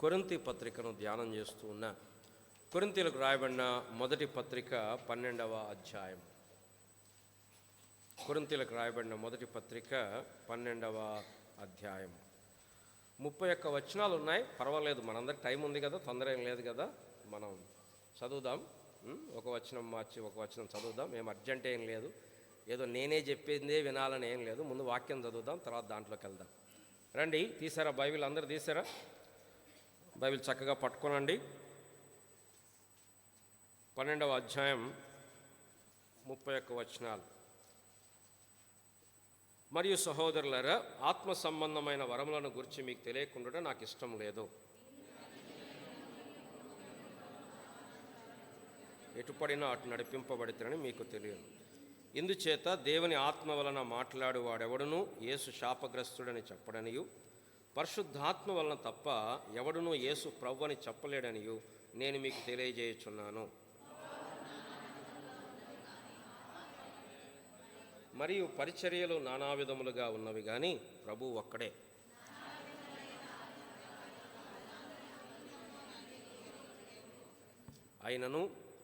కొరింథీ పత్రికను ధ్యానం చేస్తూ ఉన్న కొరింథీలకు రాయబడిన మొదటి పత్రిక 12వ అధ్యాయం. కొరింథీలకు రాయబడిన మొదటి పత్రిక 12వ అధ్యాయం. 31 వచనాలు ఉన్నాయి. పర్వాలేదు, మనందరికి టైం ఉంది కదా, తొందర ఏం లేదు కదా. మనం చదువుదాం. ఒక వచనం మార్చి ఒక వచనం చదువుదాం. ఏం అర్జెంట్ ఏం లేదు, ఏదో నేనే చెప్పిందే వినాలని ఏం లేదు. ముందు వాక్యం చదువుదాం, తర్వాత దాంట్లోకి వెళ్దాం. రండి, తీసారా బైబిల్? అందరూ తీసారా? బైబిల్ చక్కగా పట్టుకోనండి. 12వ అధ్యాయం 31 వచనాలు. మరియు సహోదరులారా, ఆత్మ సంబంధమైన వరములను గురించి మీకు తెలియకుండా నాకు ఇష్టం లేదు. ఎటుపడినా అటు నడిపింపబడితేనని మీకు తెలియదు. ఇందుచేత దేవుని ఆత్మ వలన మాట్లాడువాడెవడునూ యేసు శాపగ్రస్తుడని చెప్పడనియు, పరిశుద్ధాత్మ వలన తప్ప ఎవడునూ యేసు ప్రభువు అని చెప్పలేడనియు నేను మీకు తెలియజేయుచున్నాను. మరియు పరిచర్యలు నానా విధములుగా ఉన్నవి కానీ ప్రభువు ఒక్కడే. అయినను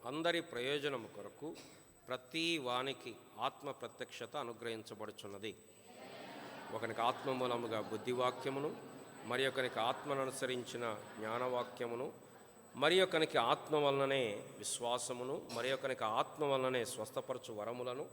అందరి ప్రయోజనము కొరకు ప్రతి వానికి ఆత్మ ప్రత్యక్షత అనుగ్రహించబడుచున్నది. ఒకనికి ఆత్మ మూలముగా బుద్ధివాక్యమును, మరి ఒకనికి ఆత్మను అనుసరించిన జ్ఞానవాక్యమును, మరి ఒకనికి ఆత్మ వలననే విశ్వాసమును, మరి ఒకనికి ఆత్మ వలననే స్వస్థపరచు వరములను,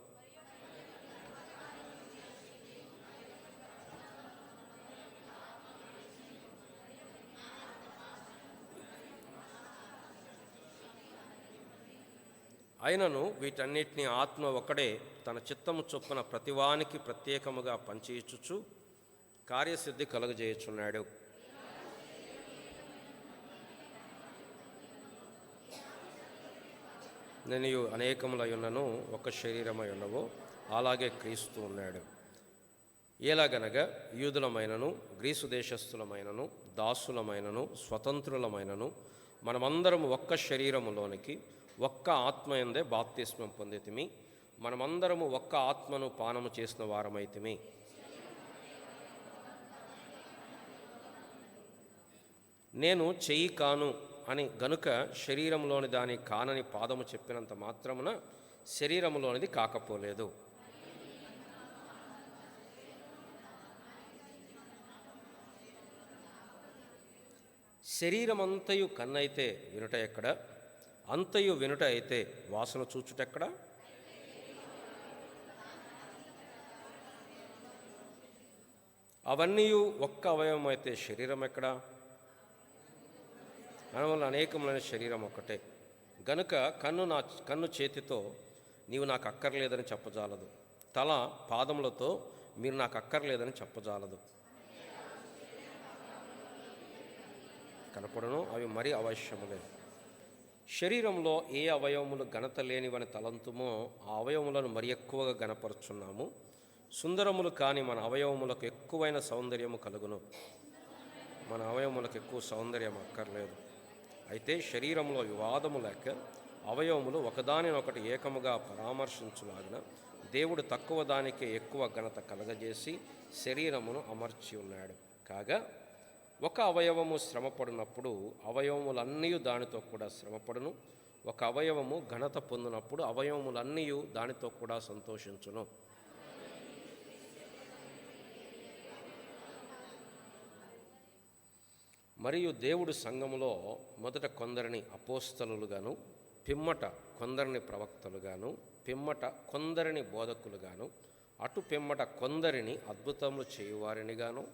అయినను వీటన్నిటినీ ఆత్మ ఒకడే తన చిత్తము చొప్పున ప్రతివానికి ప్రత్యేకముగా పంచియిచ్చుచు కార్యసిద్ధి కలుగజేయుచున్నాడు. నేను అనేకములై ఉన్నను, ఒక శరీరమై ఉన్నవో అలాగే క్రీస్తు ఉన్నాడు. ఎలాగనగా యూదులమైనను గ్రీసు దేశస్థులమైనను దాసులమైనను స్వతంత్రులమైనను మనమందరము ఒక్క శరీరములోనికి ఒక్క ఆత్మ యందే బాప్తిస్మం పొందితిమి. మనమందరము ఒక్క ఆత్మను పానము చేసిన వారమైతిమి. నేను చెయ్యి కాను అని గనుక శరీరంలోని దాని కానని పాదము చెప్పినంత మాత్రమున శరీరములోనిది కాకపోలేదు. శరీరమంతయు కన్నైతే వినుట ఎక్కడ? అంతయు వినుట అయితే వాసన చూచుటెక్కడ? అవన్నీ ఒక్క అవయవం అయితే శరీరం ఎక్కడ? మనవల్ల అనేకములైన శరీరం ఒక్కటే. గనుక కన్ను చేతితో నీవు నాకు అక్కర్లేదని చెప్పజాలదు, తల పాదములతో మీరు నాకు అక్కర్లేదని చెప్పజాలదు. కనపడను అవి మరీ అవశ్యములే. శరీరంలో ఏ అవయవములు ఘనత లేనివని తలంతుమో ఆ అవయవములను మరి ఎక్కువగా ఘనపరుచున్నాము. సుందరములు కాని మన అవయవములకు ఎక్కువైన సౌందర్యము కలుగును. మన అవయవములకు ఎక్కువ సౌందర్యం అక్కర్లేదు. అయితే శరీరంలో వివాదము లేక అవయవములు ఒకదానినొకటి ఏకముగా పరామర్శించులాగిన దేవుడు తక్కువ దానికే ఎక్కువ ఘనత కలగజేసి శరీరమును అమర్చి ఉన్నాడు. కాగా ఒక అవయవము శ్రమపడినప్పుడు అవయవములన్నీ దానితో కూడా శ్రమపడును. ఒక అవయవము ఘనత పొందినప్పుడు అవయవములన్నీ దానితో కూడా సంతోషించును. మరియు దేవుడు సంఘములో మొదట కొందరిని అపోస్తలులుగాను, పిమ్మట కొందరిని ప్రవక్తలుగాను, పిమ్మట కొందరిని బోధకులుగాను, అటు పిమ్మట కొందరిని అద్భుతములు చేయువారినిగాను,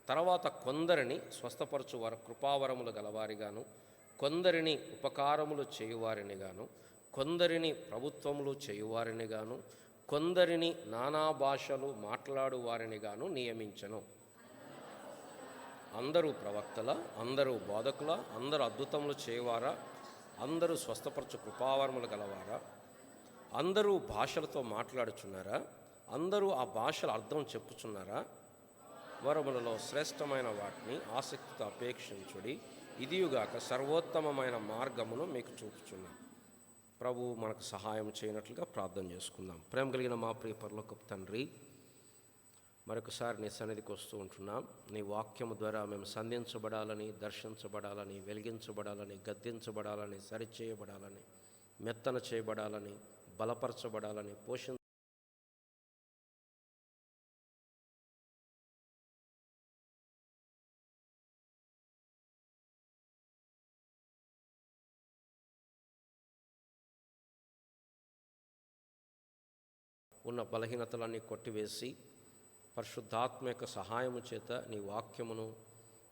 తర్వాత కొందరిని స్వస్థపరచు కృపావరములు గలవారిగాను, కొందరిని ఉపకారములు చేయువారినిగాను, కొందరిని ప్రభుత్వములు చేయువారినిగాను, కొందరిని నానా భాషలు మాట్లాడు వారినిగాను నియమించెను. అందరూ ప్రవక్తల, అందరూ బోధకుల, అందరూ అద్భుతములు చేయువారా, అందరూ స్వస్థపరచు కృపావరములు గలవారా, అందరూ భాషలతో మాట్లాడుచున్నారా, అందరూ ఆ భాషల అర్థం చెప్పుచున్నారా? వరములలో శ్రేష్టమైన వాటిని ఆసక్తితో అపేక్షించుడి, ఇదియుగాక సర్వోత్తమమైన మార్గమును మీకు చూపుచున్నాను. ప్రభు మనకు సహాయం చేయనట్లుగా ప్రార్థన చేసుకుందాం. ప్రేమ కలిగిన మా ప్రియ పరలోకపు తండ్రి, మరొకసారి నీ సన్నిధికి వస్తూ ఉంటున్నాం. నీ వాక్యము ద్వారా మేము సంధించబడాలని, దర్శించబడాలని, వెలిగించబడాలని, గద్దించబడాలని, సరిచేయబడాలని, మెత్తన చేయబడాలని, బలపరచబడాలని, ఉన్న బలహీనతలన్నీ కొట్టివేసి పరిశుద్ధాత్మ యొక్క సహాయము చేత నీ వాక్యమును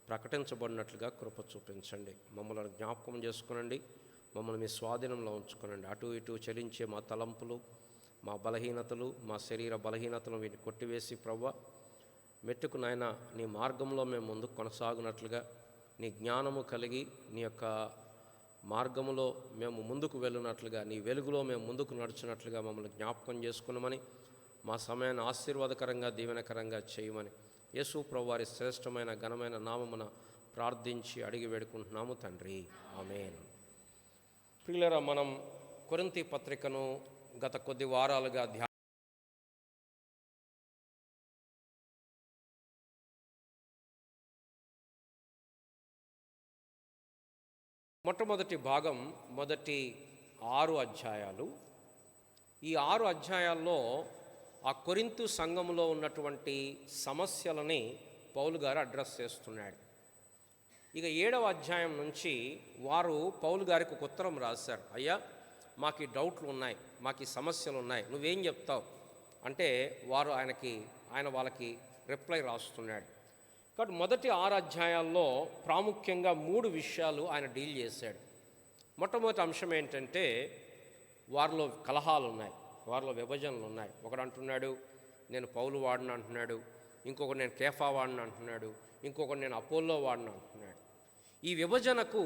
ప్రకటించబడినట్లుగా కృప చూపించండి. మమ్మల్ని జ్ఞాపకం చేసుకునండి, మమ్మల్ని మీ స్వాధీనంలో ఉంచుకునండి. అటు ఇటు చలించే మా తలంపులు, మా బలహీనతలు, మా శరీర బలహీనతలు వీటిని కొట్టివేసి ప్రవ్వ మెట్టుకు నాయన నీ మార్గంలో మేము ముందుకు కొనసాగునట్లుగా, నీ జ్ఞానము కలిగి నీ యొక్క మార్గములో మేము ముందుకు వెళ్ళినట్లుగా, నీ వెలుగులో మేము ముందుకు నడుచున్నట్లుగా మమ్మల్ని జ్ఞాపకం చేసుకున్నామని, మా సమయాన్ని ఆశీర్వాదకరంగా దీవెనకరంగా చేయమని యేసు ప్రభువు వారి శ్రేష్టమైన ఘనమైన నామమున ప్రార్థించి అడిగి వేడుకుంటున్నాము తండ్రి, ఆమేన్. ప్రియులారా, మనం కొరింథీ పత్రికను గత కొద్ది వారాలుగా మొట్టమొదటి భాగం, మొదటి 6 అధ్యాయాలు. ఈ 6 అధ్యాయాల్లో ఆ కొరింథు సంఘములో ఉన్నటువంటి సమస్యలని పౌలు గారు అడ్రస్ చేస్తున్నాడు. ఇక 7వ అధ్యాయం నుంచి వారు పౌలు గారికి ఒక ఉత్తరం రాశారు. అయ్యా, మాకు ఈ డౌట్లు ఉన్నాయి, మాకు ఈ సమస్యలు ఉన్నాయి, నువ్వేం చెప్తావు అంటే ఆయన వాళ్ళకి రిప్లై రాస్తున్నాడు. కాబట్టి మొదటి 6 అధ్యాయాల్లో ప్రాముఖ్యంగా 3 విషయాలు ఆయన డీల్ చేశాడు. మొట్టమొదటి అంశం ఏంటంటే వారిలో కలహాలు ఉన్నాయి, వారిలో విభజనలు ఉన్నాయి. ఒకడు అంటున్నాడు నేను పౌలు వాడిని అంటున్నాడు, ఇంకొకడు నేను కేఫా వాడిని అంటున్నాడు, ఇంకొకడు నేను అపోల్లో వాడిని అంటున్నాడు. ఈ విభజనకు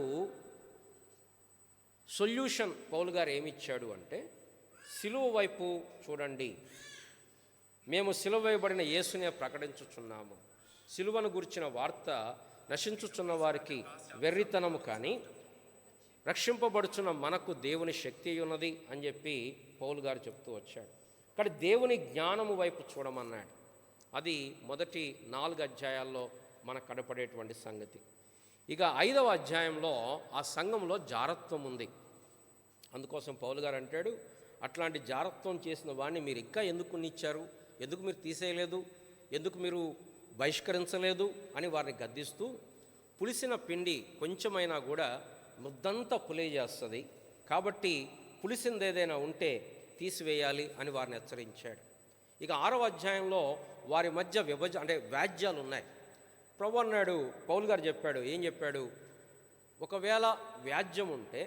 సొల్యూషన్ పౌలు గారు ఏమిచ్చాడు అంటే, సిలువ వైపు చూడండి, మేము సిలువ వేయబడిన యేసునే ప్రకటించుచున్నాము, సిలువను గురించిన వార్త నశించుచున్న వారికి వెర్రితనము కానీ రక్షింపబడుచున్న మనకు దేవుని శక్తి ఉన్నది అని చెప్పి పౌలు గారు చెప్తూ వచ్చాడు. కానీ దేవుని జ్ఞానము వైపు చూడమన్నాడు. అది మొదటి 4 అధ్యాయాల్లో మనకు కనపడేటువంటి సంగతి. ఇక 5వ అధ్యాయంలో ఆ సంఘంలో జారత్వం ఉంది. అందుకోసం పౌలు గారు అంటాడు, అట్లాంటి జారత్వం చేసిన వాడిని మీరు ఇంకా ఎందుకు నిచ్చారు, ఎందుకు మీరు తీసేయలేదు, ఎందుకు మీరు బహిష్కరించలేదు అని వారిని గద్దిస్తూ, పులిసిన పిండి కొంచెమైనా కూడా ముద్దంతా పులిచేస్తుంది, కాబట్టి పులిసింది ఏదైనా ఉంటే తీసివేయాలి అని వారిని హెచ్చరించాడు. ఇక 6వ అధ్యాయంలో వారి మధ్య వ్యాజ్యాలు ఉన్నాయి. ప్రభు అన్నాడు, పౌలు గారు చెప్పాడు, ఏం చెప్పాడు, ఒకవేళ వ్యాజ్యం ఉంటే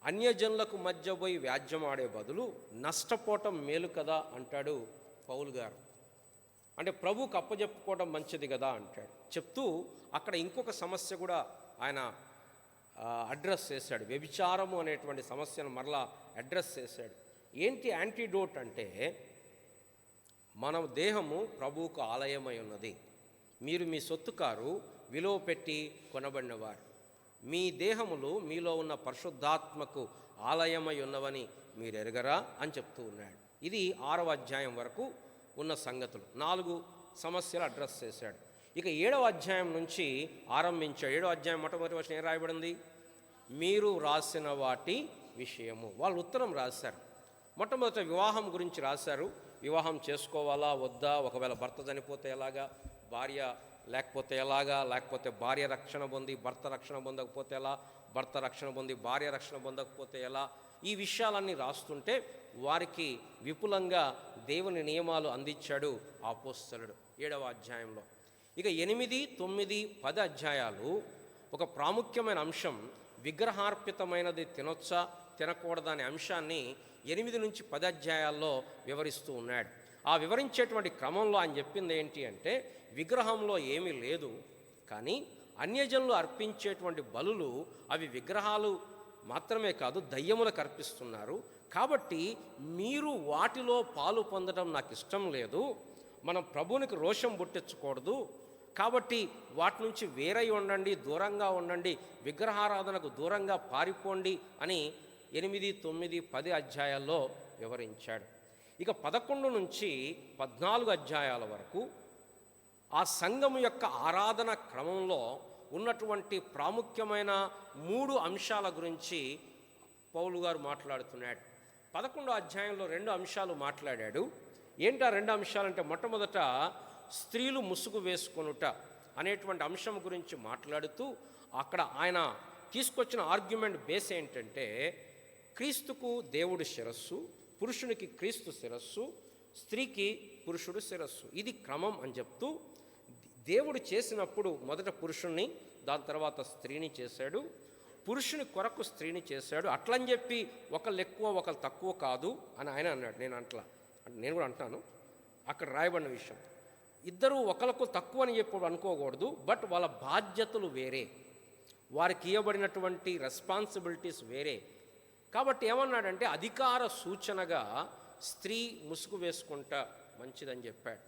అన్యజనులకు మధ్య పోయి వ్యాజ్యం ఆడే బదులు నష్టపోవటం మేలు కదా అంటాడు పౌలు గారు. అంటే ప్రభువుకు అప్పచెప్పుకోవడం మంచిది కదా అంటాడు. చెప్తూ అక్కడ ఇంకొక సమస్య కూడా ఆయన అడ్రస్ చేశాడు. వ్యభిచారము అనేటువంటి సమస్యను మరలా అడ్రస్ చేశాడు. ఏంటి యాంటీడోట్ అంటే, మన దేహము ప్రభువుకు ఆలయమై ఉన్నది, మీరు మీ సొత్తుకారు, విలువ పెట్టి కొనబడినవారు, మీ దేహములు మీలో ఉన్న పరిశుద్ధాత్మకు ఆలయమై ఉన్నవని మీరు ఎరగరా అని చెప్తూ ఉన్నాడు. ఇది 6వ అధ్యాయం వరకు ఉన్న సంగతులు. 4 సమస్యలు అడ్రస్ చేశాడు. ఇక 7వ అధ్యాయం నుంచి ఆరంభించాడు. 7వ అధ్యాయం మొట్టమొదటి వచనం ఏం రాయబడింది, మీరు రాసిన వాటి విషయము. వాళ్ళు ఉత్తరం రాశారు. మొట్టమొదట వివాహం గురించి రాశారు. వివాహం చేసుకోవాలా వద్దా, ఒకవేళ భర్త చనిపోతే ఎలాగా, భార్య లేకపోతే ఎలాగా, లేకపోతే భార్య రక్షణ పొంది భర్త రక్షణ పొందకపోతే ఎలా, భర్త రక్షణ పొంది భార్య రక్షణ పొందకపోతే ఎలా, ఈ విషయాలన్నీ రాస్తుంటే వారికి విపులంగా దేవుని నియమాలు అందించాడు అపోస్తలుడు 7వ అధ్యాయంలో. ఇక 8, 9, 10 అధ్యాయాలు ఒక ప్రాముఖ్యమైన అంశం, విగ్రహార్పితమైనది తినొచ్చా తినకూడదా అనే అంశాన్ని 8 నుంచి 10 అధ్యాయాల్లో వివరిస్తూ ఉన్నాడు. ఆ వివరించేటువంటి క్రమంలో ఆయన చెప్పింది ఏంటి అంటే, విగ్రహంలో ఏమీ లేదు, కానీ అన్యజనులు అర్పించేటువంటి బలులు అవి విగ్రహాలు మాత్రమే కాదు, దయ్యములకు అర్పిస్తున్నారు. కాబట్టి మీరు వాటిలో పాలు పొందడం నాకు ఇష్టం లేదు, మనం ప్రభువునికి రోషం పుట్టించకూడదు, కాబట్టి వాటి నుంచి వేరై ఉండండి, దూరంగా ఉండండి, విగ్రహారాధనకు దూరంగా పారిపోండి అని 8, 9, 10 అధ్యాయాల్లో వివరించాడు. ఇక 11 నుంచి 14 అధ్యాయాల వరకు ఆ సంఘము యొక్క ఆరాధన క్రమంలో ఉన్నటువంటి ప్రాముఖ్యమైన 3 అంశాల గురించి పౌలు గారు మాట్లాడుతున్నాడు. 11వ అధ్యాయంలో 2 అంశాలు మాట్లాడాడు. ఏంటా 2 అంశాలంటే, మొట్టమొదట స్త్రీలు ముసుగు వేసుకొనుట అనేటువంటి అంశం గురించి మాట్లాడుతూ అక్కడ ఆయన తీసుకొచ్చిన ఆర్గ్యుమెంట్ బేస్ ఏంటంటే, క్రీస్తుకు దేవుడు శిరస్సు, పురుషునికి క్రీస్తు శిరస్సు, స్త్రీకి పురుషుడు శిరస్సు. ఇది క్రమం అని చెప్తూ, దేవుడు చేసినప్పుడు మొదట పురుషుణ్ణి, దాని తర్వాత స్త్రీని చేశాడు, పురుషుని కొరకు స్త్రీని చేశాడు. అట్లని చెప్పి ఒకళ్ళు ఎక్కువ ఒకళ్ళు తక్కువ కాదు అని ఆయన అన్నాడు. నేను కూడా అంటాను, అక్కడ రాయబడిన విషయం. ఇద్దరు ఒకరికి తక్కువ అని చెప్పి అనుకోకూడదు, బట్ వాళ్ళ బాధ్యతలు వేరే, వారికి ఇవ్వబడినటువంటి రెస్పాన్సిబిలిటీస్ వేరే. కాబట్టి ఏమన్నాడంటే, అధికార సూచనగా స్త్రీ ముసుగు వేసుకుంటా మంచిదని చెప్పాడు.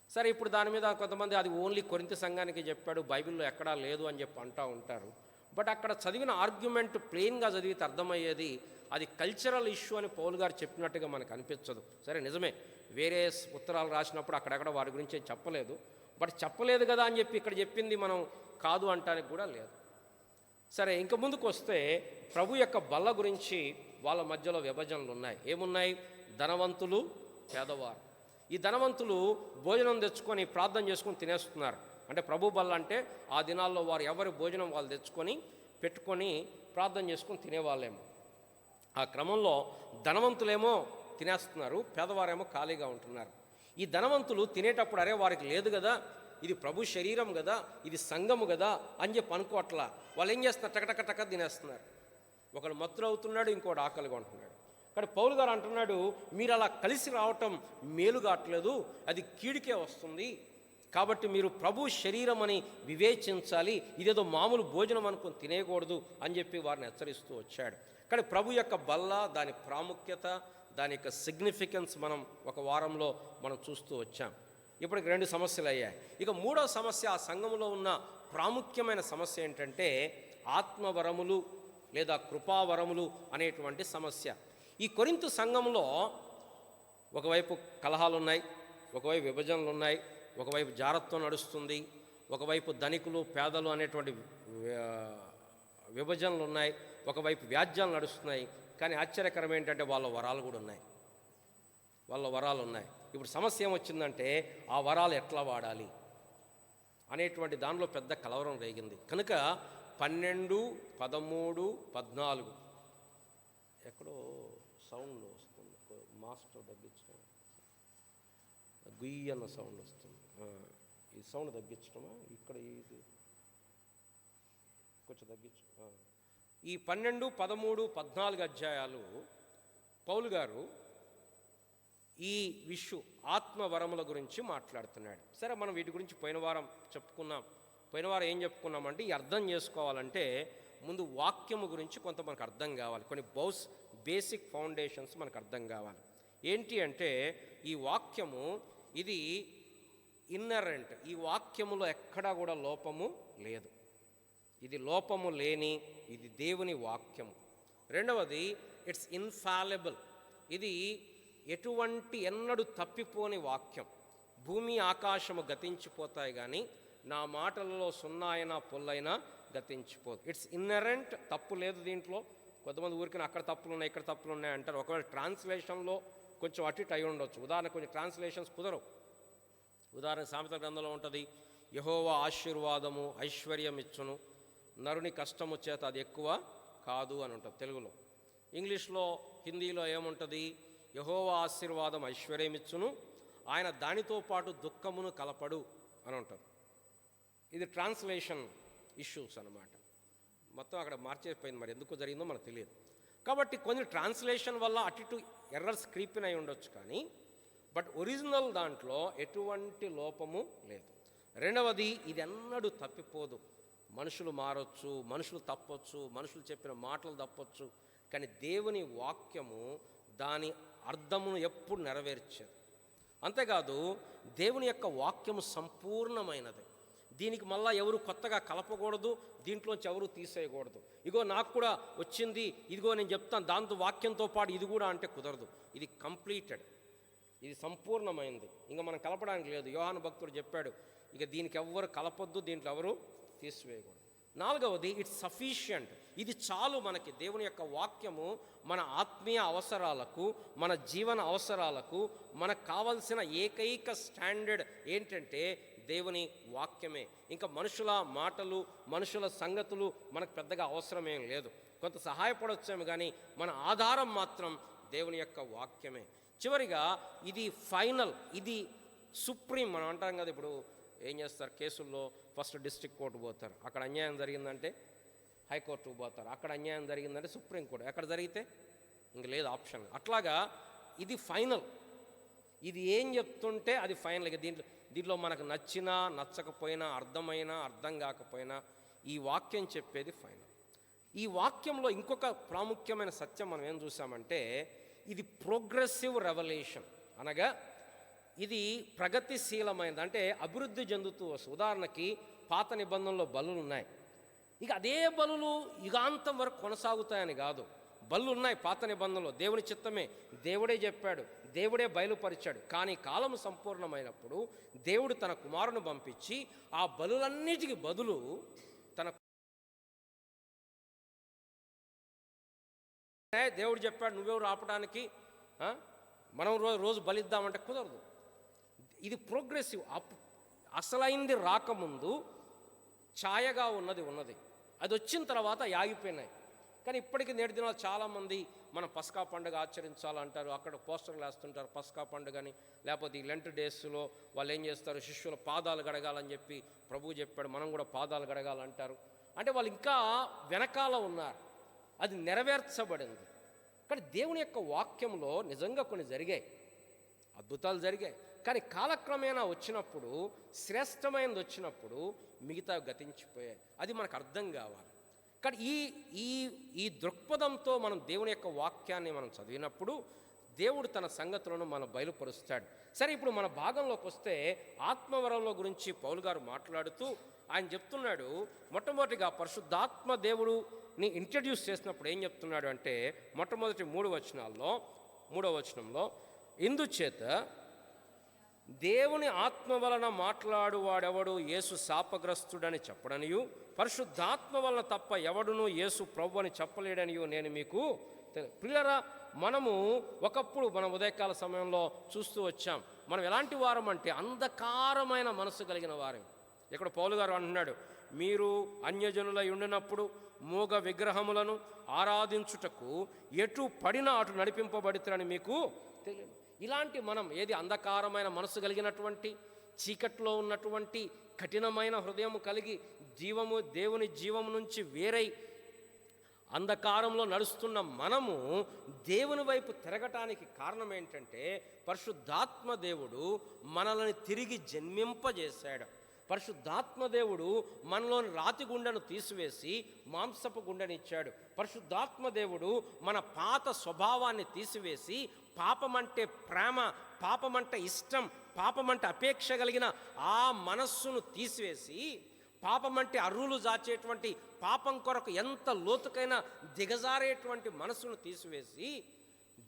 సరే, ఇప్పుడు దాని మీద కొంతమంది అది ఓన్లీ కొరింథీ సంఘానికి చెప్పాడు, బైబిల్లో ఎక్కడా లేదు అని చెప్పి అంటూ ఉంటారు. బట్ అక్కడ చదివిన ఆర్గ్యుమెంట్ ప్లెయిన్గా చదివితే అర్థమయ్యేది అది కల్చరల్ ఇష్యూ అని పౌలు గారు చెప్పినట్టుగా మనకు అనిపించదు. సరే, నిజమే, వేరే ఉత్తరాలు రాసినప్పుడు అక్కడెక్కడ వారి గురించి చెప్పలేదు. బట్ చెప్పలేదు కదా అని చెప్పి ఇక్కడ చెప్పింది మనం కాదు అంటానికి కూడా లేదు. సరే, ఇంక ముందుకు వస్తే ప్రభు యొక్క బల్ల గురించి వాళ్ళ మధ్యలో విభజనలు ఉన్నాయి. ఏమున్నాయి? ధనవంతులు, పేదవారు. ఈ ధనవంతులు భోజనం తెచ్చుకొని ప్రార్థన చేసుకొని తినేస్తున్నారు. అంటే ప్రభు బల్ల అంటే ఆ దినాల్లో వారు ఎవరి భోజనం వాళ్ళు తెచ్చుకొని పెట్టుకొని ప్రార్థన చేసుకొని తినేవాళ్ళేమో. ఆ క్రమంలో ధనవంతులేమో తినేస్తున్నారు, పేదవారేమో ఖాళీగా ఉంటున్నారు. ఈ ధనవంతులు తినేటప్పుడు అరే వారికి లేదు కదా, ఇది ప్రభు శరీరం కదా, ఇది సంఘము కదా అని చెప్పి అనుకోవట్లా. వాళ్ళు ఏం చేస్తున్నారు? టకటక తినేస్తున్నారు. ఒకడు మత్తులు అవుతున్నాడు, ఇంకోటి ఆకలిగా ఉంటున్నాడు. కానీ పౌలు గారు అంటున్నాడు, మీరు అలా కలిసి రావటం మేలు కావట్లేదు, అది కీడికే వస్తుంది. కాబట్టి మీరు ప్రభు శరీరం అని వివేచించాలి, ఇదేదో మామూలు భోజనం అనుకుని తినేయకూడదు అని చెప్పి వారిని హెచ్చరిస్తూ వచ్చాడు. కానీ ప్రభు యొక్క బల్ల, దాని ప్రాముఖ్యత, దాని యొక్క సిగ్నిఫికెన్స్ మనం ఒక వారంలో మనం చూస్తూ వచ్చాం. ఇప్పటికి 2 సమస్యలు అయ్యాయి. ఇక 3వ సమస్య, ఆ సంఘంలో ఉన్న ప్రాముఖ్యమైన సమస్య ఏంటంటే ఆత్మవరములు లేదా కృపావరములు అనేటువంటి సమస్య. ఈ కొరింథు సంఘంలో ఒకవైపు కలహాలు ఉన్నాయి, ఒకవైపు విభజనలు ఉన్నాయి, ఒకవైపు జారత్వం నడుస్తుంది, ఒకవైపు ధనికులు పేదలు అనేటువంటి విభజనలు ఉన్నాయి, ఒకవైపు వ్యాజ్యాలు నడుస్తున్నాయి. కానీ ఆశ్చర్యకరం ఏంటంటే వాళ్ళ వరాలు కూడా ఉన్నాయి, ఇప్పుడు సమస్య ఏమొచ్చిందంటే ఆ వరాలు ఎట్లా వాడాలి అనేటువంటి దానిలో పెద్ద కలవరం రేగింది. కనుక 12, 13, 14 ఎక్కడో సౌండ్ వస్తుంది, మాస్టర్ తగ్గించడం, గుయ్యి అన్న సౌండ్ వస్తుంది. ఈ సౌండ్ తగ్గించడమా? ఇక్కడ ఇది కొంచెం తగ్గించు. ఈ 12, 13, 14 అధ్యాయాలు పౌలు గారు ఈ ఆత్మవరముల గురించి మాట్లాడుతున్నాడు. సరే, మనం వీటి గురించి పోయిన వారం ఏం చెప్పుకున్నామంటే, ఈ అర్థం చేసుకోవాలంటే ముందు వాక్యము గురించి కొంత మనకు అర్థం కావాలి, కొన్ని బేసిక్ ఫౌండేషన్స్ మనకు అర్థం కావాలి. ఏంటి అంటే ఈ వాక్యము ఇది ఇన్నరెంట్, ఈ వాక్యములో ఎక్కడా కూడా లోపము లేదు, ఇది లోపము లేని, ఇది దేవుని వాక్యము. రెండవది, ఇట్స్ ఇన్ఫాలిబుల్, ఇది ఎన్నడూ తప్పిపోని వాక్యం. భూమి ఆకాశము గతించిపోతాయి కానీ నా మాటలలో సున్నాయినా పొల్లైనా గతించిపోదు. ఇట్స్ ఇన్నరెంట్, తప్పు లేదు దీంట్లో. కొంతమంది ఊరికి అక్కడ తప్పులు ఉన్నాయి, ఇక్కడ తప్పులు ఉన్నాయి అంటారు. ఒకవేళ ట్రాన్స్లేషన్లో కొంచెం అటు ఇటు అయి ఉండొచ్చు. ఉదాహరణ, కొన్ని ట్రాన్స్లేషన్స్ కుదరవు. ఉదాహరణ, సామెతల గ్రంథంలో ఉంటుంది, యెహోవా ఆశీర్వాదము ఐశ్వర్యం ఇచ్చును, నరుని కష్టము చేత అది ఎక్కువ కాదు అని ఉంటుంది తెలుగులో. ఇంగ్లీష్లో, హిందీలో ఏముంటుంది? యెహోవా ఆశీర్వాదం ఐశ్వర్యం ఇచ్చును, ఆయన దానితో పాటు దుఃఖమును కలపడు అని ఉంటుంది. ఇది ట్రాన్స్లేషన్ ఇష్యూస్ అన్నమాట. మొత్తం అక్కడ మార్చేపోయింది, మరి ఎందుకు జరిగిందో మనకు తెలియదు. కాబట్టి కొన్ని ట్రాన్స్లేషన్ వల్ల అటు ఇటు ఎర్రర్స్ క్రీపిన్ అయి ఉండొచ్చు, కానీ బట్ ఒరిజినల్ దాంట్లో ఎటువంటి లోపము లేదు. రెండవది, ఇది ఎన్నడూ తప్పిపోదు. మనుషులు మారొచ్చు, మనుషులు తప్పొచ్చు, మనుషులు చెప్పిన మాటలు తప్పొచ్చు, కానీ దేవుని వాక్యము దాని అర్థమును ఎప్పుడు నెరవేర్చేది. అంతేకాదు, దేవుని యొక్క వాక్యము సంపూర్ణమైనది. దీనికి మళ్ళీ ఎవరు కొత్తగా కలపకూడదు, దీంట్లోంచి ఎవరు తీసేయకూడదు. ఇగో నాకు కూడా వచ్చింది, ఇదిగో నేను చెప్తాను దాంతో వాక్యంతో పాటు ఇది కూడా అంటే కుదరదు. ఇది కంప్లీటెడ్. ఇది సంపూర్ణమైంది, ఇంకా మనం కలపడానికి లేదు. యోహాను భక్తుడు చెప్పాడు, ఇక దీనికి ఎవ్వరు కలపొద్దు, దీంట్లో ఎవరు తీసివేయకూడదు. నాలుగవది, ఇట్స్ సఫిషియంట్. ఇది చాలు మనకి. దేవుని యొక్క వాక్యము మన ఆత్మీయ అవసరాలకు, మన జీవన అవసరాలకు మనకు కావలసిన ఏకైక స్టాండర్డ్ ఏంటంటే దేవుని వాక్యమే. ఇంకా మనుషుల మాటలు, మనుషుల సంగతులు మనకు పెద్దగా అవసరమేం లేదు. కొంత సహాయపడవచ్చేమో, కానీ మన ఆధారం మాత్రం దేవుని యొక్క వాక్యమే. చివరిగా ఇది ఫైనల్, ఇది సుప్రీం. మనం అంటాం కదా, ఇప్పుడు ఏం చేస్తారు కేసుల్లో, ఫస్ట్ డిస్ట్రిక్ట్ కోర్టు పోతారు, అక్కడ అన్యాయం జరిగిందంటే హైకోర్టుకు పోతారు, అక్కడ అన్యాయం జరిగిందంటే సుప్రీంకోర్టు, ఎక్కడ జరిగితే ఇంక లేదు ఆప్షన్. అట్లాగా ఇది ఫైనల్. ఇది ఏం చెప్తుంటే అది ఫైనల్. ఇక దీంట్లో మనకు నచ్చినా నచ్చకపోయినా, అర్థమైనా అర్థం కాకపోయినా ఈ వాక్యం చెప్పేది ఫైనల్. ఈ వాక్యంలో ఇంకొక ప్రాముఖ్యమైన సత్యం మనం ఏం చూసామంటే, ఇది ప్రోగ్రెసివ్ రెవల్యూషన్, అనగా ఇది ప్రగతిశీలమైనది, అంటే అభివృద్ధి చెందుతూ వస్తుంది. ఉదాహరణకి పాత నిబంధనలో బలులు ఉన్నాయి, ఇక అదే బలులు యుగాంతం వరకు కొనసాగుతాయని కాదు. బలులు ఉన్నాయి పాత నిబంధనలో, దేవుని చిత్తమే, దేవుడే చెప్పాడు, దేవుడే బయలుపరిచాడు. కానీ కాలం సంపూర్ణమైనప్పుడు దేవుడు తన కుమారుని పంపించి ఆ బలులన్నిటికీ బదులు తన దేవుడు చెప్పాడు, నువ్వెవరు ఆపడానికి, మనం రోజు బలిద్దామంటే కుదరదు. ఇది ప్రోగ్రెసివ్. అసలైంది రాకముందు ఛాయగా ఉన్నది, అది వచ్చిన తర్వాత ఆగిపోయినాయి. కానీ ఇప్పటికీ నేటి దినాలు చాలామంది మనం పస్కా పండుగ ఆచరించాలంటారు, అక్కడ పోస్టర్లు వేస్తుంటారు పస్కా పండుగని. లేకపోతే ఈ లెంట్ డేస్లో వాళ్ళు ఏం చేస్తారు, శిష్యుల పాదాలు గడగాలని చెప్పి ప్రభువు చెప్పాడు, మనం కూడా పాదాలు గడగాలంటారు. అంటే వాళ్ళు ఇంకా వెనకాల ఉన్నారు, అది నెరవేర్చబడింది. కానీ దేవుని యొక్క వాక్యంలో నిజంగా కొన్ని జరిగాయి, అద్భుతాలు జరిగాయి. కానీ కాలక్రమేణా వచ్చినప్పుడు, శ్రేష్టమైనది వచ్చినప్పుడు మిగతా గతించిపోయాయి. అది మనకు అర్థం కావాలి. కానీ ఈ దృక్పథంతో మనం దేవుని యొక్క వాక్యాన్ని మనం చదివినప్పుడు దేవుడు తన సంగతులను మనం బయలుపరుస్తాడు. సరే, ఇప్పుడు మన భాగంలోకి వస్తే ఆత్మవరంలో గురించి పౌలు గారు మాట్లాడుతూ ఆయన చెప్తున్నాడు, మొట్టమొదటిగా పరిశుద్ధాత్మ దేవుడుని ఇంట్రడ్యూస్ చేసినప్పుడు ఏం చెప్తున్నాడు అంటే, మొట్టమొదటి 3వ వచనంలో ఇందుచేత దేవుని ఆత్మ వలన మాట్లాడువాడెవడు యేసు శాపగ్రస్తుడని చెప్పడనియు, పరిశుద్ధాత్మ వలన తప్ప ఎవడునూ యేసు ప్రభు అని చెప్పలేడనియు నేను మీకు ప్రియులారా, మనము ఒకప్పుడు మన ఉదయకాల సమయంలో చూస్తూ వచ్చాం. మనం ఎలాంటి వారం అంటే అంధకారమైన మనసు కలిగిన వారం. ఇక్కడ పౌలు గారు అంటున్నాడు, మీరు అన్యజనులై ఉండినప్పుడు మూగ విగ్రహములను ఆరాధించుటకు ఎటు పడినా అటు నడిపింపబడుతారని మీకు తెలియదు. ఇలాంటి మనం ఏది అంధకారమైన మనసు కలిగినటువంటి, చీకట్లో ఉన్నటువంటి, కఠినమైన హృదయం కలిగి దేవుని జీవము నుంచి వేరై అంధకారంలో నడుస్తున్న మనము దేవుని వైపు తిరగటానికి కారణం ఏంటంటే, పరిశుద్ధాత్మ దేవుడు మనల్ని తిరిగి జన్మింపజేశాడు. పరిశుద్ధాత్మ దేవుడు మనలోని రాతి గుండెను తీసివేసి మాంసపు గుండెనిచ్చాడు. పరిశుద్ధాత్మ దేవుడు మన పాత స్వభావాన్ని తీసివేసి పాపమంటే ప్రేమ, పాపమంటే ఇష్టం, పాపమంటే అపేక్ష కలిగిన ఆ మనస్సును తీసివేసి, పాపమంటే అర్రులు జాచేటువంటి, పాపం కొరకు ఎంత లోతుకైనా దిగజారేటువంటి మనస్సును తీసివేసి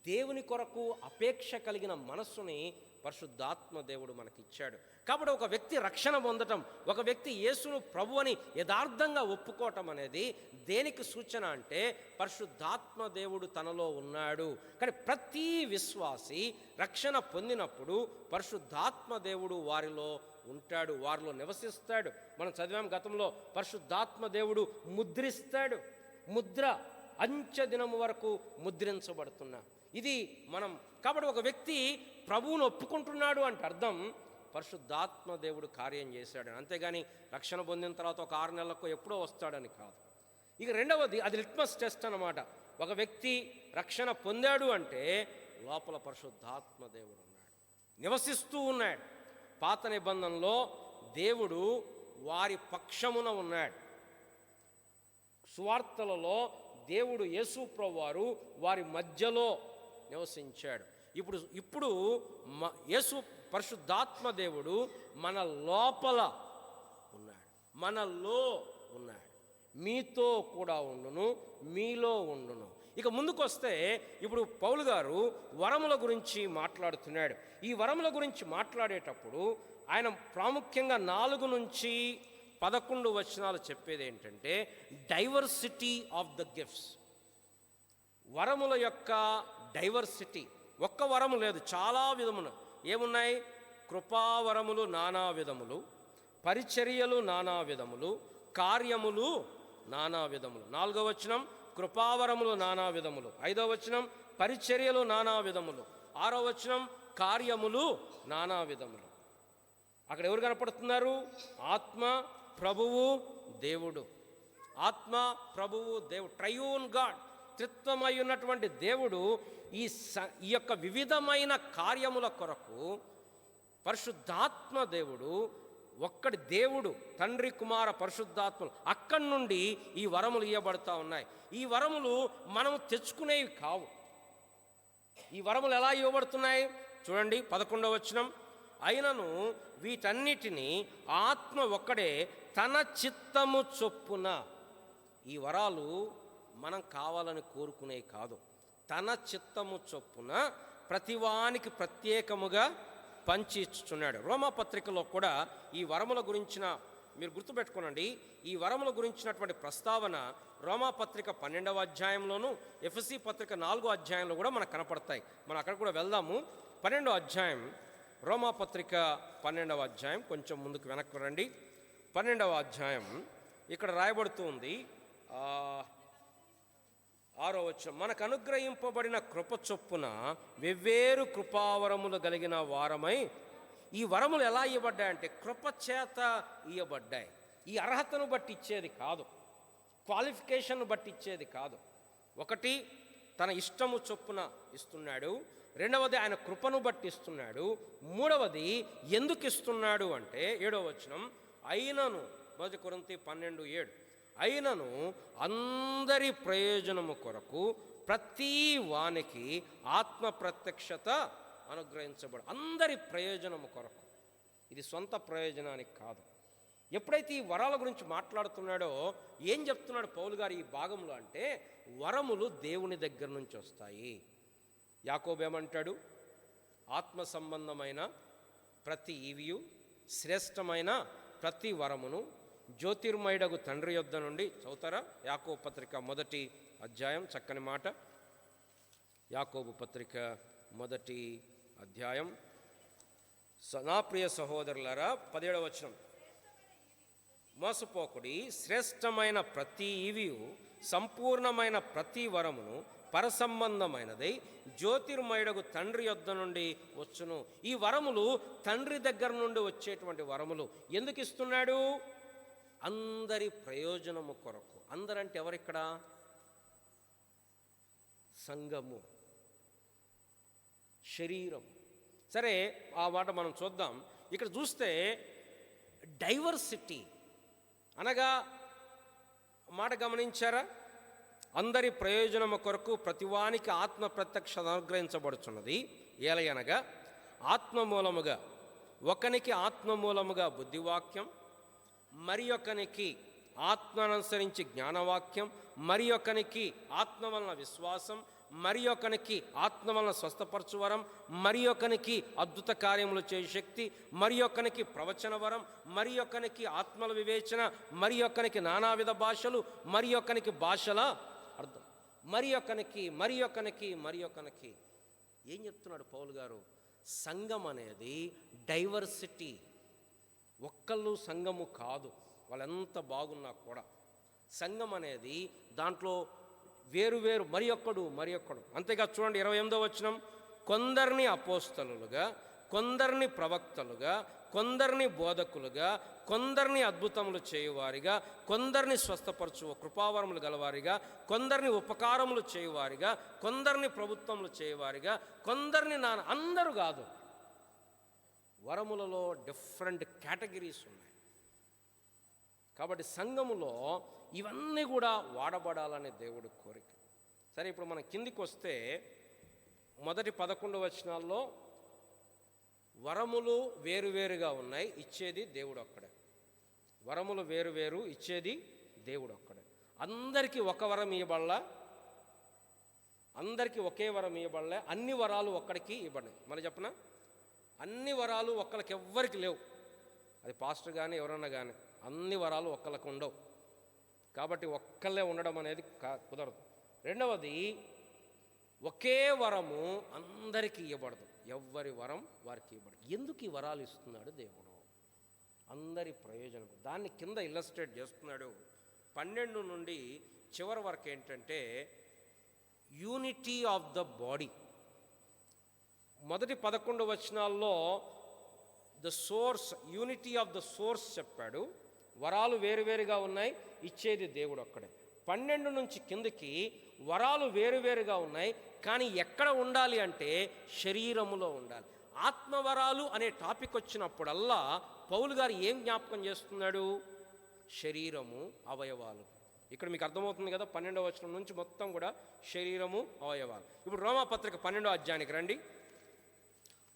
దేవుని కొరకు అపేక్ష కలిగిన మనస్సుని పరిశుద్ధాత్మ దేవుడు మనకిచ్చాడు. కాబట్టి ఒక వ్యక్తి రక్షణ పొందటం, ఒక వ్యక్తి యేసును ప్రభు అని యథార్థంగా ఒప్పుకోవటం అనేది దేనికి సూచన అంటే పరిశుద్ధాత్మ దేవుడు తనలో ఉన్నాడు. కానీ ప్రతి విశ్వాసి రక్షణ పొందినప్పుడు పరిశుద్ధాత్మ దేవుడు వారిలో ఉంటాడు, వారిలో నివసిస్తాడు. మనం చదివాం గతంలో, పరిశుద్ధాత్మ దేవుడు ముద్రిస్తాడు. ముద్ర అంచె దినము వరకు ముద్రించబడుతున్నా ఇది మనం. కాబట్టి ఒక వ్యక్తి ప్రభువును ఒప్పుకుంటున్నాడు అంటే అర్థం పరిశుద్ధాత్మ దేవుడు కార్యం చేశాడు, అంతేగాని రక్షణ పొందిన తర్వాత ఒక 6 నెలలకు ఎప్పుడో వస్తాడని కాదు. ఇక రెండవది, అది లిట్మస్ టెస్ట్ అన్నమాట. ఒక వ్యక్తి రక్షణ పొందాడు అంటే లోపల పరిశుద్ధాత్మ దేవుడు ఉన్నాడు, నివసిస్తూ ఉన్నాడు. పాత నిబంధనలో దేవుడు వారి పక్షమున ఉన్నాడు. సువార్తలలో దేవుడు యేసు ప్రభువారు వారి మధ్యలో నివసించాడు. ఇప్పుడు యేసు పరిశుద్ధాత్మ దేవుడు మన లోపల ఉన్నాడు, మనలో ఉన్నాడు. మీతో కూడా ఉండును, మీలో ఉండును. ఇక ముందుకొస్తే ఇప్పుడు పౌలు గారు వరముల గురించి మాట్లాడుతున్నాడు. ఈ వరముల గురించి మాట్లాడేటప్పుడు ఆయన ప్రాముఖ్యంగా 4 నుంచి 11 వచనాలు చెప్పేది ఏంటంటే డైవర్సిటీ ఆఫ్ ద గిఫ్ట్స్. వరముల యొక్క డైవర్సిటీ. ఒక్క వరము లేదు, చాలా విధములు ఏమున్నాయి? కృపావరములు నానా విధములు, పరిచర్యలు నానా విధములు, కార్యములు నానా విధములు. 4వ వచనం కృపావరములు నానా విధములు. 5వ వచనం పరిచర్యలు నానా విధములు. 6వ వచనం కార్యములు నానా విధములు. అక్కడ ఎవరు కనపడుతున్నారు? ఆత్మ, ప్రభువు, దేవుడు. ఆత్మ, ప్రభువు, దేవుడు, ట్రయూన్ గాడ్, త్రిత్వమై ఉన్నటువంటి దేవుడు ఈ యొక్క వివిధమైన కార్యముల కొరకు పరిశుద్ధాత్మ దేవుడు, ఒక్కడి దేవుడు, తండ్రి, కుమార, పరిశుద్ధాత్మలు, అక్కడి నుండి ఈ వరములు ఇవ్వబడతా ఉన్నాయి. ఈ వరములు మనము తెచ్చుకునేవి కావు. ఈ వరములు ఎలా ఇవ్వబడుతున్నాయి చూడండి, 11వ వచనం. అయినను వీటన్నిటినీ ఆత్మ ఒక్కడే తన చిత్తము చొప్పున. ఈ వరాలు మనం కావాలని కోరుకునేవి కాదు, తన చిత్తము చొప్పున ప్రతివానికి ప్రత్యేకముగా పంచి ఇచ్చుచున్నాడు. రోమాపత్రికలో కూడా ఈ వరముల గురించిన మీరు గుర్తుపెట్టుకోనండి, ఈ వరముల గురించినటువంటి ప్రస్తావన రోమాపత్రిక 12వ అధ్యాయంలోను, ఎఫెసీ పత్రిక 4వ అధ్యాయంలో కూడా మనకు కనపడతాయి. మనం అక్కడ కూడా వెళ్దాము. 12వ అధ్యాయం, రోమాపత్రిక 12వ అధ్యాయం, కొంచెం ముందుకు వెనక్కి రండి. 12వ అధ్యాయం ఇక్కడ రాయబడుతూ ఉంది 6వ వచనం. మనకు అనుగ్రహింపబడిన కృప చొప్పున వెవ్వేరు కృపావరములు కలిగిన వారమై. ఈ వరములు ఎలా ఇవ్వబడ్డాయంటే కృప చేత ఇవ్వబడ్డాయి. ఈ అర్హతను బట్టి ఇచ్చేది కాదు, క్వాలిఫికేషన్ బట్టి ఇచ్చేది కాదు. ఒకటి తన ఇష్టము చొప్పున ఇస్తున్నాడు, రెండవది ఆయన కృపను బట్టి ఇస్తున్నాడు, మూడవది ఎందుకు ఇస్తున్నాడు అంటే 7వ వచనం, అయినను 1 కొరింథీ 12:7, అయినను అందరి ప్రయోజనము కొరకు ప్రతి వానికి ఆత్మ ప్రత్యక్షత అనుగ్రహించబడు. అందరి ప్రయోజనము కొరకు, ఇది సొంత ప్రయోజనానికి కాదు. ఎప్పుడైతే ఈ వరాల గురించి మాట్లాడుతున్నాడో ఏం చెప్తున్నాడు పౌలు గారు ఈ భాగంలో అంటే వరములు దేవుని దగ్గర నుంచి వస్తాయి. యాకోబు ఏమంటాడు? ఆత్మ సంబంధమైన ప్రతి ఈవియు, శ్రేష్టమైన ప్రతి వరమును జ్యోతిర్మయుడగు తండ్రి యొద్ద నుండి. చదువుతారా? యాకోబు పత్రిక 1వ అధ్యాయం, చక్కని మాట. యాకోబు పత్రిక 1వ అధ్యాయం. నా ప్రియ సహోదరులారా, 17వ వచనం, మోసపోకుడి, శ్రేష్టమైన ప్రతి ఈవియు, సంపూర్ణమైన ప్రతి వరమును పరసంబంధమైనదై జ్యోతిర్మయుడగు తండ్రి యొద్ద నుండి వచ్చును. ఈ వరములు తండ్రి దగ్గర నుండి వచ్చేటువంటి వరములు. ఎందుకు ఇస్తున్నాడు? అందరి ప్రయోజనము కొరకు. అందరంటే ఎవరిక్కడ? సంఘము, శరీరం. సరే, ఆ మాట మనం చూద్దాం. ఇక్కడ చూస్తే డైవర్సిటీ అనగా మాట గమనించారా? అందరి ప్రయోజనము కొరకు ప్రతివానికి ఆత్మ ప్రత్యక్షత అనుగ్రహించబడుచున్నది. ఏలయనగా ఆత్మమూలముగా ఒకనికి ఆత్మమూలముగా బుద్ధివాక్యం, మరి ఒకనికి ఆత్మననుసరించి జ్ఞానవాక్యం, మరి ఒకనికి ఆత్మ వలన విశ్వాసం, మరి ఒకనికి ఆత్మ వలన స్వస్థపరచువరం, మరి ఒకనికి అద్భుత కార్యములు చేయ శక్తి, మరి ఒకనికి ప్రవచన వరం, మరి ఒకనికి ఆత్మల వివేచన, మరి ఒకనికి నానావిధ భాషలు, మరి ఒకనికి భాషల అర్థం, మరి ఒకనికి. ఏం చెప్తున్నాడు పౌలు గారు? సంఘం అనేది డైవర్సిటీ. ఒక్కళ్ళు సంఘము కాదు, వాళ్ళెంత బాగున్నా కూడా. సంఘం అనేది దాంట్లో వేరు మరి ఒక్కడు. అంతేగా చూడండి 28వ వచనం, కొందరిని అపోస్తలులుగా, కొందరిని ప్రవక్తలుగా, కొందరిని బోధకులుగా, కొందరిని అద్భుతములు చేయువారిగా, కొందరిని స్వస్థపరచు కృపావరములు గలవారిగా, కొందరిని ఉపకారములు చేయువారిగా, కొందరిని ప్రభుత్వములు చేయువారిగా, కొందరిని అందరూ కాదు. వరములలో డిఫరెంట్ కేటగిరీస్ ఉన్నాయి. కాబట్టి సంఘములో ఇవన్నీ కూడా వాడబడాలనే దేవుడి కోరిక. సరే, ఇప్పుడు మనం కిందికి వస్తే మొదటి 11 వచనాల్లో వరములు వేరువేరుగా ఉన్నాయి, ఇచ్చేది దేవుడు ఒక్కడే. వరములు వేరువేరు, ఇచ్చేది దేవుడు ఒక్కడే. అందరికీ ఒక వరం ఇవ్వబడలా, అందరికీ ఒకే వరం ఇవ్వబడలే, అన్ని వరాలు ఒక్కడికి ఇవ్వబడినాయి. మళ్ళీ చెప్పనా, అన్ని వరాలు ఒక్కరికి ఎవ్వరికి లేవు. అది పాస్టర్ కానీ ఎవరన్నా కానీ అన్ని వరాలు ఒక్కళ్ళకి ఉండవు. కాబట్టి ఒక్కళ్ళే ఉండడం అనేది కుదరదు. రెండవది, ఒకే వరము అందరికీ ఇవ్వబడదు, ఎవరి వరం వారికి ఇవ్వబడదు. ఎందుకు ఈ వరాలు ఇస్తున్నాడు దేవుడు? అందరి ప్రయోజనం. దాన్ని కింద ఇల్లస్ట్రేట్ చేస్తున్నాడు. 12 నుండి చివరి వరకు ఏంటంటే యూనిటీ ఆఫ్ ద బాడీ. మొదటి 11 వచనాల్లో the source, unity of the source చెప్పాడు. వరాలు వేరువేరుగా ఉన్నాయి, ఇచ్చేది దేవుడు ఒక్కడే. 12 నుంచి కిందకి వరాలు వేరువేరుగా ఉన్నాయి, కానీ ఎక్కడ ఉండాలి అంటే శరీరములో ఉండాలి. ఆత్మవరాలు అనే టాపిక్ వచ్చినప్పుడల్లా పౌలు గారు ఏం జ్ఞాపకం చేస్తున్నాడు? శరీరము, అవయవాలు. ఇక్కడ మీకు అర్థమవుతుంది కదా, 12వ వచనం నుంచి మొత్తం కూడా శరీరము, అవయవాలు. ఇప్పుడు రోమాపత్రిక 12వ అధ్యాయానికి రండి.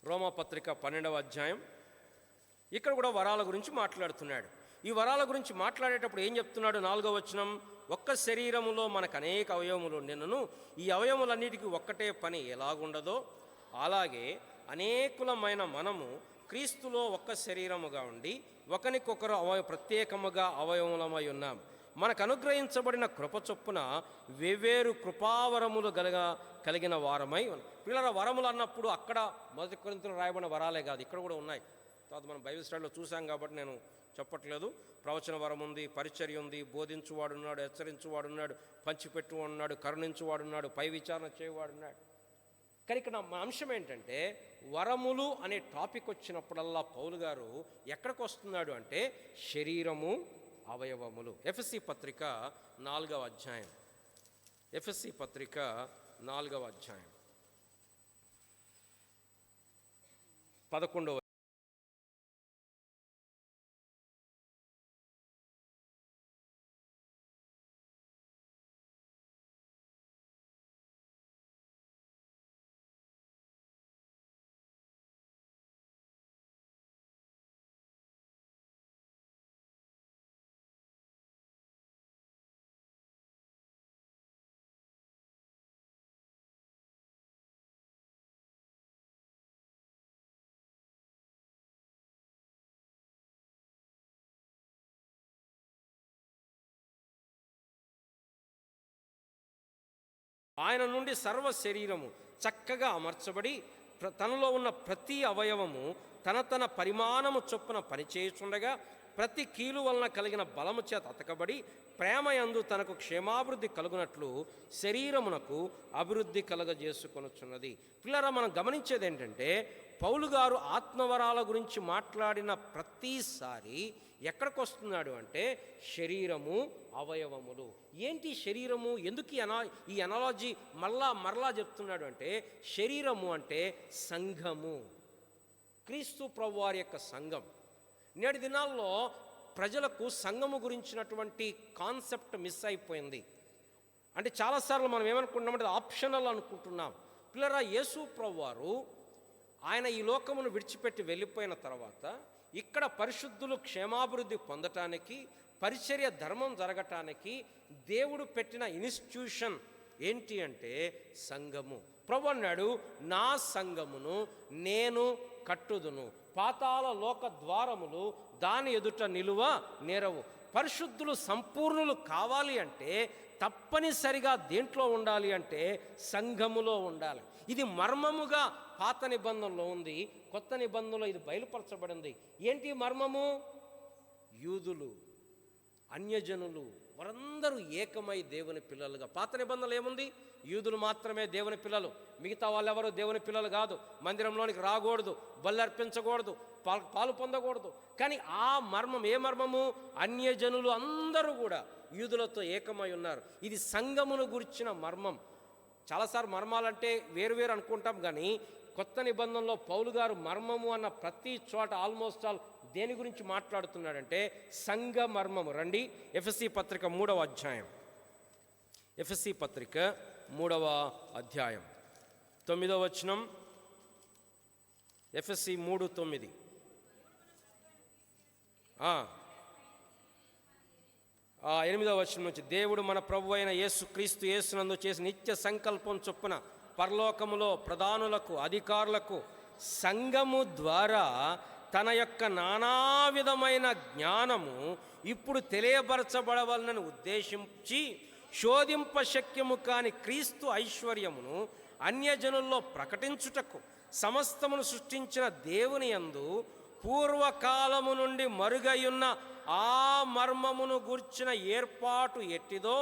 రోమాపత్రిక 12వ అధ్యాయం. ఇక్కడ కూడా వరాల గురించి మాట్లాడుతున్నాడు. ఈ వరాల గురించి మాట్లాడేటప్పుడు ఏం చెప్తున్నాడు? 4వ వచనం, ఒక్క శరీరములో మనకు అనేక అవయవములు ఉండెను, ఈ అవయవములన్నిటికీ ఒక్కటే పని ఎలాగుండదో అలాగే అనేకులమైన మనము క్రీస్తులో ఒక్క శరీరముగా ఉండి ఒకరికొకరు ప్రత్యేకముగా అవయవములమై ఉన్నాం. మనకు అనుగ్రహించబడిన కృప చొప్పున వేవేరు కృపావరములు కలిగిన వారమై ఉన్నాం. పిల్లల వరములు అన్నప్పుడు అక్కడ మొదటి కొరింథీయులకు రాయబడిన వరాలే కాదు, ఇక్కడ కూడా ఉన్నాయి. తర్వాత మనం బైబిల్ స్టడీలో చూసాం కాబట్టి నేను చెప్పట్లేదు. ప్రవచన వరం ఉంది, పరిచర్య ఉంది, బోధించువాడున్నాడు, హెచ్చరించువాడున్నాడు, పంచిపెట్టువాడున్నాడు, కరుణించువాడున్నాడు, పై విచారణ చేయవాడున్నాడు. కానీ ఇక్కడ మా అంశం ఏంటంటే వరములు అనే టాపిక్ వచ్చినప్పుడల్లా పౌలు గారు ఎక్కడికి వస్తున్నాడు అంటే శరీరము, అవయవములు. ఎఫెసీ పత్రిక 4వ అధ్యాయం. ఎఫెసీ పత్రిక 4వ అధ్యాయం 11వ. ఆయన నుండి సర్వ శరీరము చక్కగా అమర్చబడి తనలో ఉన్న ప్రతి అవయవము తన పరిమాణము చొప్పున పనిచేయుచుండగా ప్రతి కీలు వలన కలిగిన బలము చేత అతకబడి ప్రేమయందు తనకు క్షేమాభివృద్ధి కలుగునట్లు శరీరమునకు అభివృద్ధి కలగజేసుకొనుచున్నది. పిల్లరా, మనం గమనించేది ఏంటంటే పౌలు గారు ఆత్మవరాల గురించి మాట్లాడిన ప్రతిసారి ఎక్కడికి వస్తున్నాడు అంటే శరీరము, అవయవములు. ఏంటి శరీరము? ఎందుకు ఈ అనాలజీ మరలా చెప్తున్నాడు అంటే శరీరము అంటే సంఘము, క్రీస్తు ప్రభువారి యొక్క సంఘం. నేటి దినాల్లో ప్రజలకు సంఘము గురించినటువంటి కాన్సెప్ట్ మిస్ అయిపోయింది. అంటే చాలాసార్లు మనం ఏమనుకుంటున్నామంటే ఆప్షనల్ అనుకుంటున్నాం. పిల్లరా, యేసు ప్రభువారు ఆయన ఈ లోకమును విడిచిపెట్టి వెళ్ళిపోయిన తర్వాత ఇక్కడ పరిశుద్ధులు క్షేమాభివృద్ధి పొందటానికి, పరిచర్య ధర్మం జరగటానికి దేవుడు పెట్టిన ఇన్స్టిట్యూషన్ ఏంటి అంటే సంఘము. ప్రభు అన్నాడు, నా సంఘమును నేను కట్టుదును, పాతాళ లోక ద్వారములు దాని ఎదుట నిలువ నేరవు. పరిశుద్ధులు సంపూర్ణులు కావాలి అంటే తప్పనిసరిగా దేంట్లో ఉండాలి అంటే సంఘములో ఉండాలి. ఇది మర్మముగా పాత నిబంధనలో ఉంది, కొత్త నిబంధనలో ఇది బయలుపరచబడింది. ఏంటి మర్మము? యూదులు, అన్యజనులు వారందరూ ఏకమై దేవుని పిల్లలుగా. పాత నిబంధనలు ఏముంది? యూదులు మాత్రమే దేవుని పిల్లలు, మిగతా వాళ్ళెవరూ దేవుని పిల్లలు కాదు. మందిరంలోనికి రాకూడదు, బలి అర్పించకూడదు, పాలు పొందకూడదు. కానీ ఆ మర్మం ఏ మర్మము? అన్యజనులు అందరూ కూడా యూదులతో ఏకమై ఉన్నారు. ఇది సంఘమును గురించిన మర్మం. చాలాసార్లు మర్మాలంటే వేరువేరు అనుకుంటాం, కానీ కొత్త నిబంధనలో పౌలు గారు మర్మము అన్న ప్రతి చోట ఆల్మోస్ట్ ఆల్ దేని గురించి మాట్లాడుతున్నాడంటే సంఘ మర్మము. రండి, ఎఫెసీ పత్రిక 3వ అధ్యాయం. ఎఫెసీ పత్రిక 3వ అధ్యాయం 9వ వచనం. ఎఫెసీ 3:9. 8వ వచనం నుంచి, దేవుడు మన ప్రభు అయిన యేసుక్రీస్తు యేసునందు చేసిన నిత్య సంకల్పం చొప్పున పరలోకములో ప్రధానులకు అధికారులకు సంఘము ద్వారా తన యొక్క నానా విధమైన జ్ఞానము ఇప్పుడు తెలియపరచబడవలనని ఉద్దేశించి శోధింప శక్యము కాని క్రీస్తు ఐశ్వర్యమును అన్యజనుల్లో ప్రకటించుటకు సమస్తమును సృష్టించిన దేవుని యందు పూర్వకాలము నుండి మరుగయున్న ఆ మర్మమును గూర్చిన ఏర్పాటు ఎట్టిదో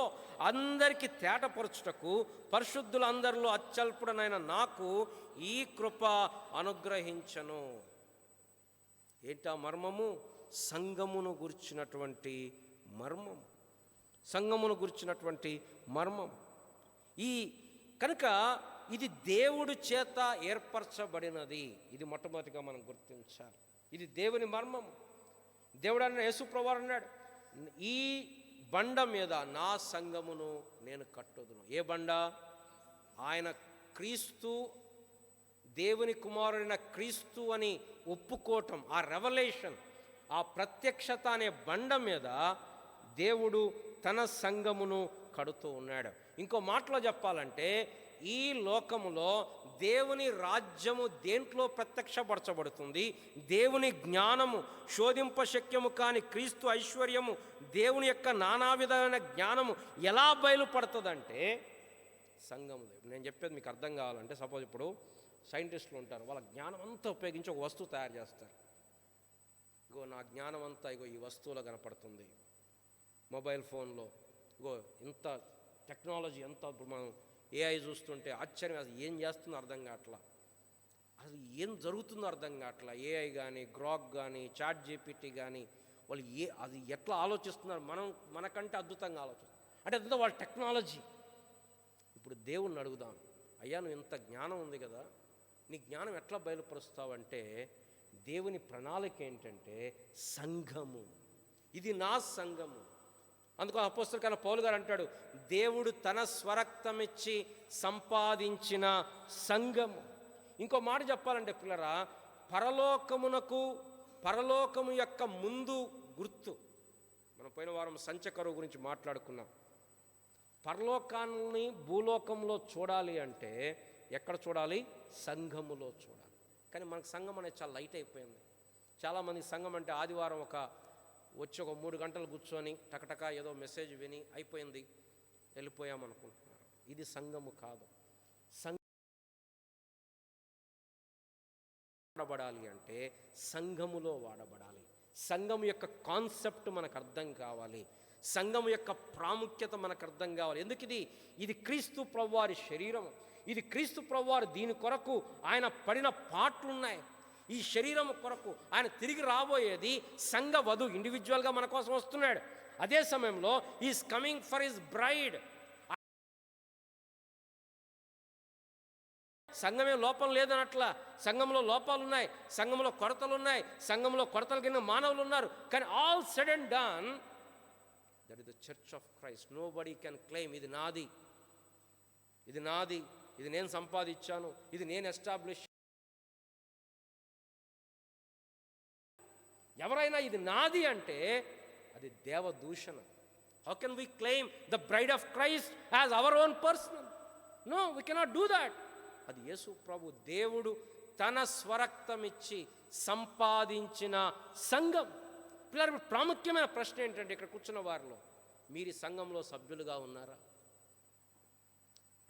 అందరికీ తేటపరచుటకు పరిశుద్ధులందరిలో అత్యల్పుడనైన నాకు ఈ కృప అనుగ్రహించను. ఏంటా మర్మము? సంఘమును గుర్చినటువంటి మర్మం. సంఘమును గుర్చినటువంటి మర్మం. ఈ కనుక ఇది దేవుడి చేత ఏర్పరచబడినది. ఇది మొట్టమొదటిగా మనం గుర్తించాలి. ఇది దేవుని మర్మం. దేవుడు అన్న యేసుప్రభువు అన్నాడు, ఈ బండ మీద నా సంఘమును నేను కట్టుదును. ఏ బండ? ఆయన క్రీస్తు, దేవుని కుమారుడైన క్రీస్తు అని ఒప్పుకోవటం, ఆ రెవల్యూషన్, ఆ ప్రత్యక్షత అనే బండ మీద దేవుడు తన సంఘమును కడుతూ ఉన్నాడు. ఇంకో మాటలో చెప్పాలంటే, ఈ లోకములో దేవుని రాజ్యము దేంట్లో ప్రత్యక్షపరచబడుతుంది? దేవుని జ్ఞానము, శోధింప శక్యము కాని క్రీస్తు ఐశ్వర్యము, దేవుని యొక్క నానా విధమైన జ్ఞానము ఎలా బయలుపడుతుందంటే సంఘము. నేను చెప్పేది మీకు అర్థం కావాలంటే, సపోజ్ ఇప్పుడు సైంటిస్టులు ఉంటారు, వాళ్ళ జ్ఞానం అంతా ఉపయోగించి ఒక వస్తువు తయారు చేస్తారు. ఇగో నా జ్ఞానం అంతా ఇగో ఈ వస్తువులో కనపడుతుంది. మొబైల్ ఫోన్లో ఇగో ఇంత టెక్నాలజీ ఎంత, ఇప్పుడు మనం ఏఐ చూస్తుంటే ఆశ్చర్యం, అసలు ఏం చేస్తుందో అర్థం కావట్లా, అసలు ఏం జరుగుతుందో అర్థం కావట్లా. ఏఐ కానీ, గ్రాక్ కానీ, చాట్ జీపీటీ కానీ, వాళ్ళు అది ఎట్లా ఆలోచిస్తున్నారు, మనకంటే అద్భుతంగా ఆలోచిస్తారు. అంటే అదంతా వాళ్ళ టెక్నాలజీ. ఇప్పుడు దేవుణ్ణి అడుగుదాం, అయ్యా నువ్వు ఇంత జ్ఞానం ఉంది కదా, నీ జ్ఞానం ఎట్లా బయలుపరుస్తావంటే, దేవుని ప్రణాళిక ఏంటంటే సంఘము. ఇది నా సంఘము. అందుకు అపోస్తలుడైన పౌలు గారు అంటాడు, దేవుడు తన స్వరక్తమిచ్చి సంపాదించిన సంఘము. ఇంకో మాట చెప్పాలంటే పిల్లరా, పరలోకము యొక్క ముందు గుర్తు. మనం పోయిన వారం సంచకరువు గురించి మాట్లాడుకున్నాం. పరలోకాన్ని భూలోకంలో చూడాలి అంటే ఎక్కడ చూడాలి? సంఘములో చూడాలి. కానీ మనకు సంఘం అనేది చాలా లైట్ అయిపోయింది. చాలామంది సంఘం అంటే ఆదివారం వచ్చి ఒక 3 గంటలు కూర్చొని టకటక ఏదో మెసేజ్ విని అయిపోయింది వెళ్ళిపోయామనుకుంటున్నారు. ఇది సంఘము కాదు. వాడబడాలి అంటే సంఘములో వాడబడాలి. సంఘము యొక్క కాన్సెప్ట్ మనకు అర్థం కావాలి. సంఘము యొక్క ప్రాముఖ్యత మనకు అర్థం కావాలి. ఎందుకు ఇది క్రీస్తు ప్రభువారి శరీరం. ఇది క్రీస్తు ప్రభువారు. దీని కొరకు ఆయన పడిన పాటలున్నాయి. ఈ శరీరం కొరకు ఆయన తిరిగి రాబోయేది సంఘ వధు. ఇండివిజువల్గా మన కోసం వస్తున్నాడు. అదే సమయంలో is coming for his braid. సంఘమే లోపం లేదనట్లా. సంఘంలో లోపాలు ఉన్నాయి, సంఘంలో కొరతలు ఉన్నాయి, సంఘంలో కొరతలు కింద మానవులు ఉన్నారు. కానీ all said and done, that is the church of Christ. Nobody can claim ఇది నాది, ఇది నాది, ఇది నేను సంపాదించాను, ఇది నేను ఎస్టాబ్లిష్. ఎవరైనా ఇది నాది అంటే అది దేవదూషణ. How can we claim the bride of Christ as our own personal? No, we cannot do that. అది యేసు ప్రభు, దేవుడు తన స్వరక్తమిచ్చి సంపాదించిన సంఘం. పిల్లలు, ప్రాముఖ్యమైన ప్రశ్న ఏంటంటే, ఇక్కడ కూర్చున్న వారిలో మీరు ఈ సంఘంలో సభ్యులుగా ఉన్నారా?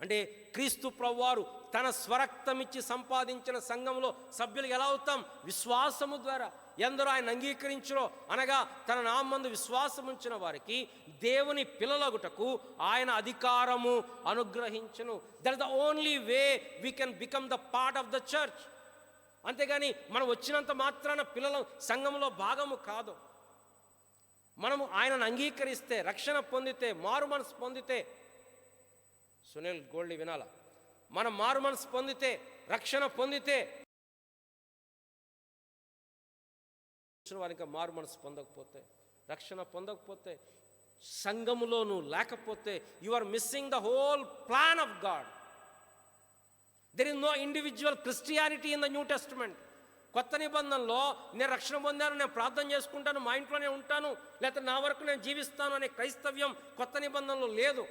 అంటే క్రీస్తు ప్రభువారు తన స్వరక్తమిచ్చి సంపాదించిన సంఘంలో సభ్యులు ఎలా అవుతాం? విశ్వాసము ద్వారా. ఎందరో ఆయన అంగీకరించురో అనగా తన నామందు విశ్వాసం ఉంచిన వారికి దేవుని పిల్లలగుటకు ఆయన అధికారము అనుగ్రహించును. That is the only way we can become the part of the church. అంతేగాని మనం వచ్చినంత మాత్రాన పిల్లలు సంఘంలో భాగము కాదు. మనము ఆయనను అంగీకరిస్తే, రక్షణ పొందితే, మారు మనసు పొందితే, సునీల్ గోల్డ్ వినాల, మనం మారు మనసు పొందితే, రక్షణ పొందితే, వారికి మారు మనసు పొందకపోతే, రక్షణ పొందకపోతే, సంఘములో నువ్వు లేకపోతే, you are missing the whole plan of God. There is no individual Christianity in the New Testament. కొత్త నిబంధనలో నేను రక్షణ పొందాను, నేను ప్రార్థన చేసుకుంటాను, మా ఇంట్లోనే ఉంటాను, లేకపోతే నా వరకు నేను జీవిస్తాను అనే క్రైస్తవ్యం కొత్త నిబంధనలో లేదు.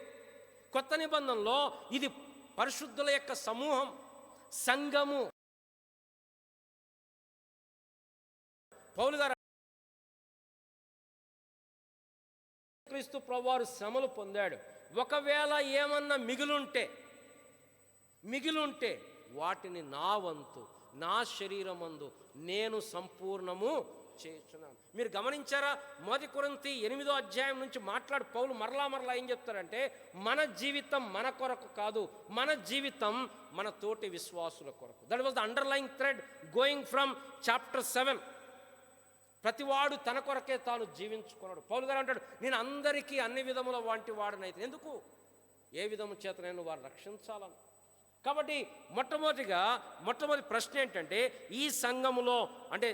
కొత్త నిబంధనలో ఇది పరిశుద్ధుల యొక్క సమూహం, సంఘము. పౌలు గారు క్రీస్తు ప్రభువారు శ్రమలు పొందాడు. ఒకవేళ ఏమన్నా మిగిలుంటే వాటిని నా వంతు, నా శరీరమందు నేను సంపూర్ణము చేస్తున్నాను. మీరు గమనించారా? 1 కొరింథీ 8వ అధ్యాయం నుంచి మాట్లాడు పౌలు మరలా ఏం చెప్తారంటే, మన జీవితం మన కొరకు కాదు, మన జీవితం మన తోటి విశ్వాసుల కొరకు. That was the underlying thread going from chapter 7. ప్రతివాడు తన కొరకే తాను జీవించుకున్నాడు. పౌలు గారు అంటాడు, నేను అందరికీ అన్ని విధముల వంటి వాడినైతే ఎందుకు, ఏ విధము చేత నేను వారు రక్షించాలని. కాబట్టి మొట్టమొదటి ప్రశ్న ఏంటంటే, ఈ సంఘములో అంటే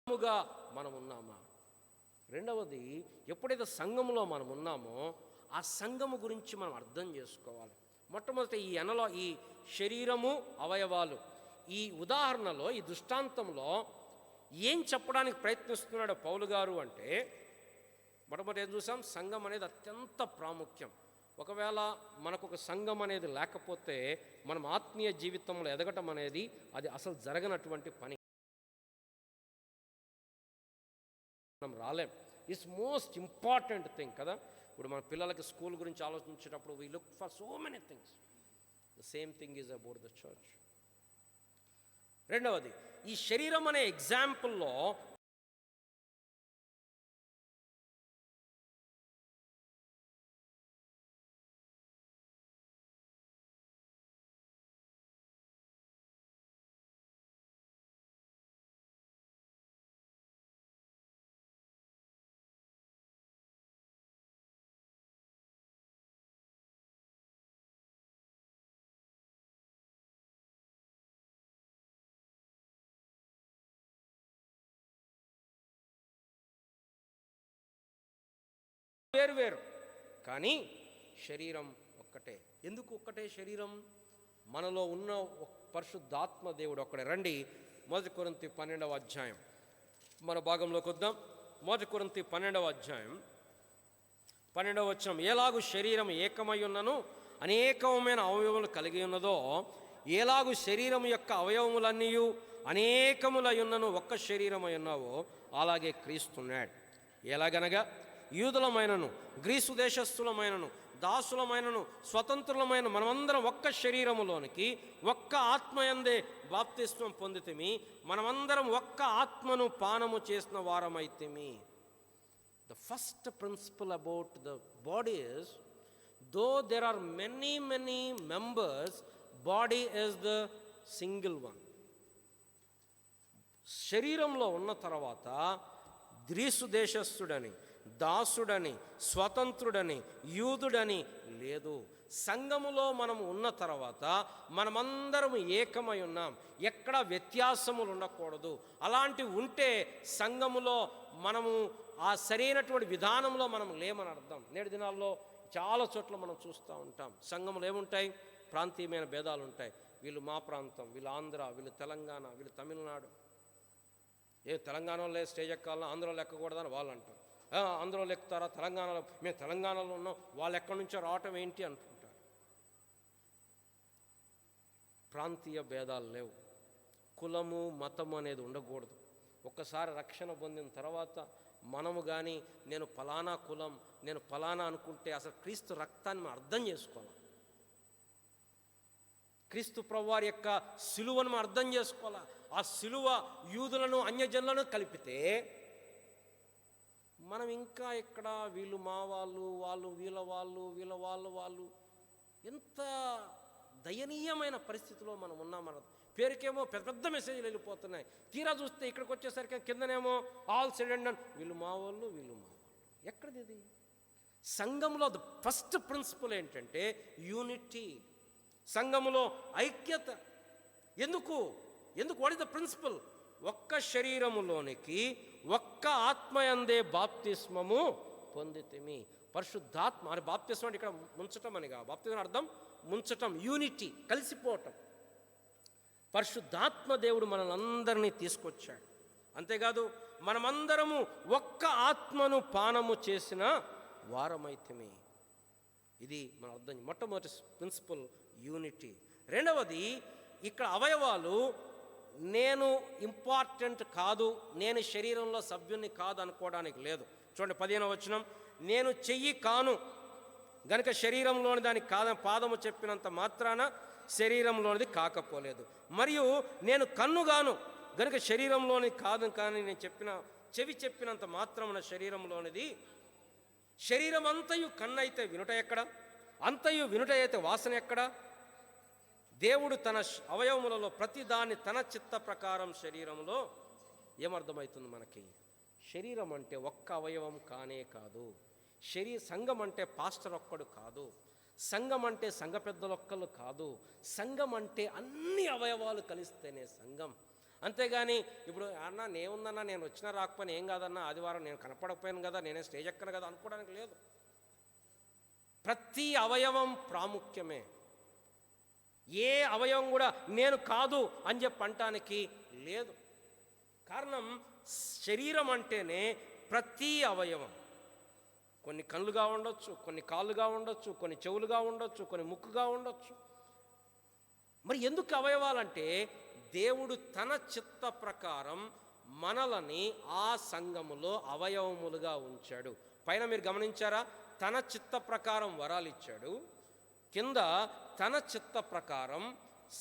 క్రీస్తుగా మనం ఉన్నామా? రెండవది, ఎప్పుడైతే సంఘములో మనం ఉన్నామో ఆ సంఘము గురించి మనం అర్థం చేసుకోవాలి. మొట్టమొదటి ఈ శరీరము, అవయవాలు, ఈ ఉదాహరణలో, ఈ దృష్టాంతంలో ఏం చెప్పడానికి ప్రయత్నిస్తున్నాడు పౌలు గారు అంటే, మొట్టమొదటి ఏం చూసాం, సంఘం అనేది అత్యంత ప్రాముఖ్యం. ఒకవేళ మనకు ఒక సంఘం అనేది లేకపోతే మనం ఆత్మీయ జీవితంలో ఎదగటం అనేది అది అసలు జరగనటువంటి పని. మనం రాలేం. ఇట్స్ మోస్ట్ ఇంపార్టెంట్ థింగ్ కదా. ఇప్పుడు మన పిల్లలకి స్కూల్ గురించి ఆలోచించేటప్పుడు we look for so many things. The same thing is about the church. రెండవది, ఈ శరీరం అనే ఎగ్జాంపుల్లో వేరు కానీ శరీరం ఒక్కటే. ఎందుకు ఒక్కటే శరీరం? మనలో ఉన్న పరిశుద్ధాత్మ దేవుడు ఒక్కడే. రండి 1 కొరింథీ 12వ అధ్యాయం మన భాగంలోకి వద్దాం. 1 కొరింథీ 12వ అధ్యాయం 12వ వచనం, ఎలాగు శరీరం ఏకమై ఉన్నను అనేకమైన అవయవములు కలిగి ఉన్నదో, ఎలాగు శరీరం యొక్క అవయవములన్నీ అనేకములై ఉన్నను ఒక్క శరీరమై ఉన్నావో, అలాగే క్రీస్తున్నాడు. ఎలాగనగా యూదులమైనను, గ్రీసు దేశస్థులమైనను, దాసులమైనను, స్వతంత్రులమైన మనమందరం ఒక్క శరీరములోనికి ఒక్క ఆత్మయందే బాప్తిస్మం పొందితిమి, మనమందరం ఒక్క ఆత్మను పానము చేసిన వారమైతిమి. The first principle about the body is, though there are many members, body is the single one. శరీరంలో ఉన్న తర్వాత గ్రీసు దేశస్థుడని, దాసుడని, స్వతంత్రుడని, యూదుడని లేదు. సంఘములో మనం ఉన్న తర్వాత మనమందరం ఏకమై ఉన్నాం. ఎక్కడ వ్యత్యాసములు ఉండకూడదు. అలాంటివి ఉంటే సంఘములో మనము ఆ సరైనటువంటి విధానంలో మనం లేమని అర్థం. నేటి దినాల్లో చాలా చోట్ల మనం చూస్తూ ఉంటాం. సంఘములు ఏముంటాయి? ప్రాంతీయమైన భేదాలు ఉంటాయి. వీళ్ళు మా ప్రాంతం, వీళ్ళు ఆంధ్ర, వీళ్ళు తెలంగాణ, వీళ్ళు తమిళనాడు. తెలంగాణలో స్టేజ్ ఎక్కాలన్నా ఆంధ్రలో ఎక్కకూడదని వాళ్ళు అంటారు. ఆంధ్రలో ఎక్కుతారా? తెలంగాణలో, మేము తెలంగాణలో ఉన్నాం, వాళ్ళు ఎక్కడి నుంచో రావటం ఏంటి అనుకుంటారు. ప్రాంతీయ భేదాలు లేవు. కులము, మతము అనేది ఉండకూడదు. ఒక్కసారి రక్షణ పొందిన తర్వాత మనము కానీ నేను ఫలానా కులం, నేను ఫలానా అనుకుంటే అసలు క్రీస్తు రక్తాన్ని మనం అర్థం చేసుకోవాలి. క్రీస్తు ప్రభువారి యొక్క సిలువను మనం అర్థం చేసుకోవాలి. ఆ సిలువ యూదులను, అన్యజనులను కలిపితే మనం ఇంకా ఇక్కడ వీళ్ళు మా వాళ్ళు, వాళ్ళు వీళ్ళ వాళ్ళు ఎంత దయనీయమైన పరిస్థితిలో మనం ఉన్నామన్న. పేరుకేమో పెద్ద మెసేజ్లు వెళ్ళిపోతున్నాయి. తీరా చూస్తే ఇక్కడికి వచ్చేసరికి కిందనేమో ఆల్ సెడ్ అండ్ డన్, వీళ్ళు మా వాళ్ళు. ఎక్కడిది ఇది? సంఘంలో ద ఫస్ట్ ప్రిన్సిపల్ ఏంటంటే యూనిటీ. సంఘములో ఐక్యత. ఎందుకు వాట్ ఇస్ ద ప్రిన్సిపల్? ఒక్క శరీరములోనికి ఒక్క ఆత్మయందే బాప్తిస్మము పొందితిమి. పరిశుద్ధాత్మ అని బాప్తిస్మం అంటే ఇక్కడ ముంచటం అనిగా. బాప్తిస్మం అర్థం ముంచటం, యూనిటీ, కలిసిపోవటం. పరిశుద్ధాత్మ దేవుడు మనల్ని అందరినీ తీసుకొచ్చాడు. అంతేకాదు మనమందరము ఒక్క ఆత్మను పానము చేసిన వారమైతమే. ఇది మన అర్థం. మొట్టమొదటి ప్రిన్సిపల్ యూనిటీ. రెండవది, ఇక్కడ అవయవాలు నేను ఇంపార్టెంట్ కాదు, నేను శరీరంలో సభ్యుని కాదు అనుకోవడానికి లేదు. చూడండి 15వ వచనం, నేను చెయ్యి కాను గనుక శరీరంలోని దానికి కాదని పాదము చెప్పినంత మాత్రాన శరీరంలోనిది కాకపోలేదు. మరియు నేను కన్నుగాను గనుక శరీరంలోని కాదు కానీ నేను చెవి చెప్పినంత మాత్రమున శరీరంలోనిది. శరీరం అంతయు కన్నైతే వినుట ఎక్కడ? అంతయు వినుట అయితే వాసన ఎక్కడ? దేవుడు తన అవయవములలో ప్రతిదాన్ని తన చిత్త ప్రకారం శరీరంలో ఏమర్థమవుతుంది మనకి? శరీరం అంటే ఒక్క అవయవం కానే కాదు. సంఘం అంటే పాస్టర్ ఒక్కడు కాదు. సంఘం అంటే సంఘ పెద్దలొక్కళ్ళు కాదు. సంఘం అంటే అన్ని అవయవాలు కలిస్తేనే సంఘం. అంతేగాని ఇప్పుడు అన్న నేనుందన్నా, నేను వచ్చినా రాకపోయినా ఏం కాదన్నా, ఆదివారం నేను కనపడకపోయాను కదా, నేనే స్టేజ్ ఎక్కను కదా అనుకోవడానికి లేదు. ప్రతి అవయవం ప్రాముఖ్యమే. ఏ అవయవం కూడా నేను కాదు అని చెప్పి అంటానికి లేదు. కారణం శరీరం అంటేనే ప్రతి అవయవం. కొన్ని కళ్ళుగా ఉండొచ్చు, కొన్ని కాళ్ళుగా ఉండొచ్చు, కొన్ని చెవులుగా ఉండొచ్చు, కొన్ని ముక్కుగా ఉండొచ్చు. మరి ఎందుకు అవయవాలంటే దేవుడు తన చిత్త ప్రకారం మనలని ఆ సంఘములో అవయవములుగా ఉంచాడు. పైన మీరు గమనించారా? తన చిత్త ప్రకారం వరాలు ఇచ్చాడు, కింద తన చిత్త ప్రకారం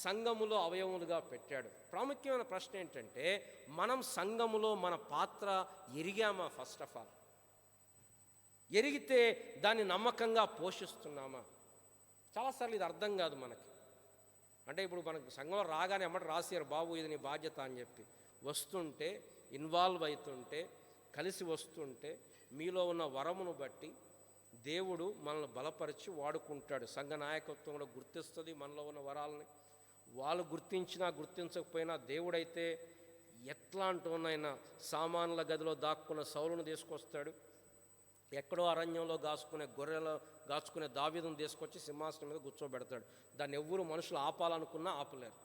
సంఘములో అవయవములుగా పెట్టాడు. ప్రాముఖ్యమైన ప్రశ్న ఏంటంటే, మనం సంఘములో మన పాత్ర ఎరిగామా? ఫస్ట్ ఆఫ్ ఆల్ ఎరిగితే దాన్ని నమ్మకంగా పోషిస్తున్నామా? చాలాసార్లు ఇది అర్థం కాదు మనకి. అంటే ఇప్పుడు మనకు సంఘంలో రాగానే ఎమ్మటి రాసియారు, బాబు ఇది నీ బాధ్యత అని చెప్పి వస్తుంటే, ఇన్వాల్వ్ అవుతుంటే, కలిసి వస్తుంటే మీలో ఉన్న వరమును బట్టి దేవుడు మనల్ని బలపరిచి వాడుకుంటాడు. సంఘ నాయకత్వం కూడా గుర్తిస్తుంది మనలో ఉన్న వరాలని. వాళ్ళు గుర్తించినా గుర్తించకపోయినా దేవుడైతే ఎట్లాంటివనైనా సామాన్ల గదిలో దాక్కున్న సౌలును తీసుకొస్తాడు, ఎక్కడో అరణ్యంలో గాచుకునే దావీదును తీసుకొచ్చి సింహాసనం మీద కూర్చోబెడతాడు. దాన్ని ఎవ్వరూ మనుషులు ఆపాలనుకున్నా ఆపలేరు.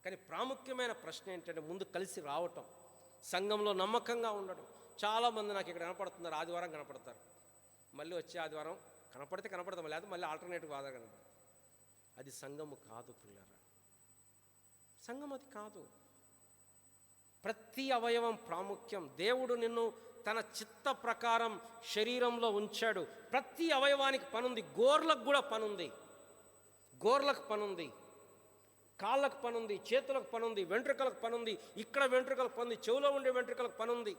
కానీ ప్రాముఖ్యమైన ప్రశ్న ఏంటంటే ముందు కలిసి రావటం, సంఘంలో నమ్మకంగా ఉండడం. చాలామంది నాకు ఇక్కడ కనపడుతున్నారు, ఆదివారం కనపడతారు, మళ్ళీ వచ్చే ఆదివారం కనపడతాం, లేదా మళ్ళీ ఆల్టర్నేటివ్ ఆధారం కనపడతాం. అది సంఘము కాదు పిల్లరా, సంఘం అది కాదు. ప్రతి అవయవం ప్రాముఖ్యం. దేవుడు నిన్ను తన చిత్త ప్రకారం శరీరంలో ఉంచాడు. ప్రతి అవయవానికి పనుంది. గోర్లకు కూడా పనుంది, గోర్లకు పనుంది, కాళ్ళకు పనుంది, చేతులకు పనుంది, వెంట్రుకలకు పనుంది, ఇక్కడ వెంట్రుకలకు పనుంది, చెవులో ఉండే వెంట్రుకలకు పనుంది.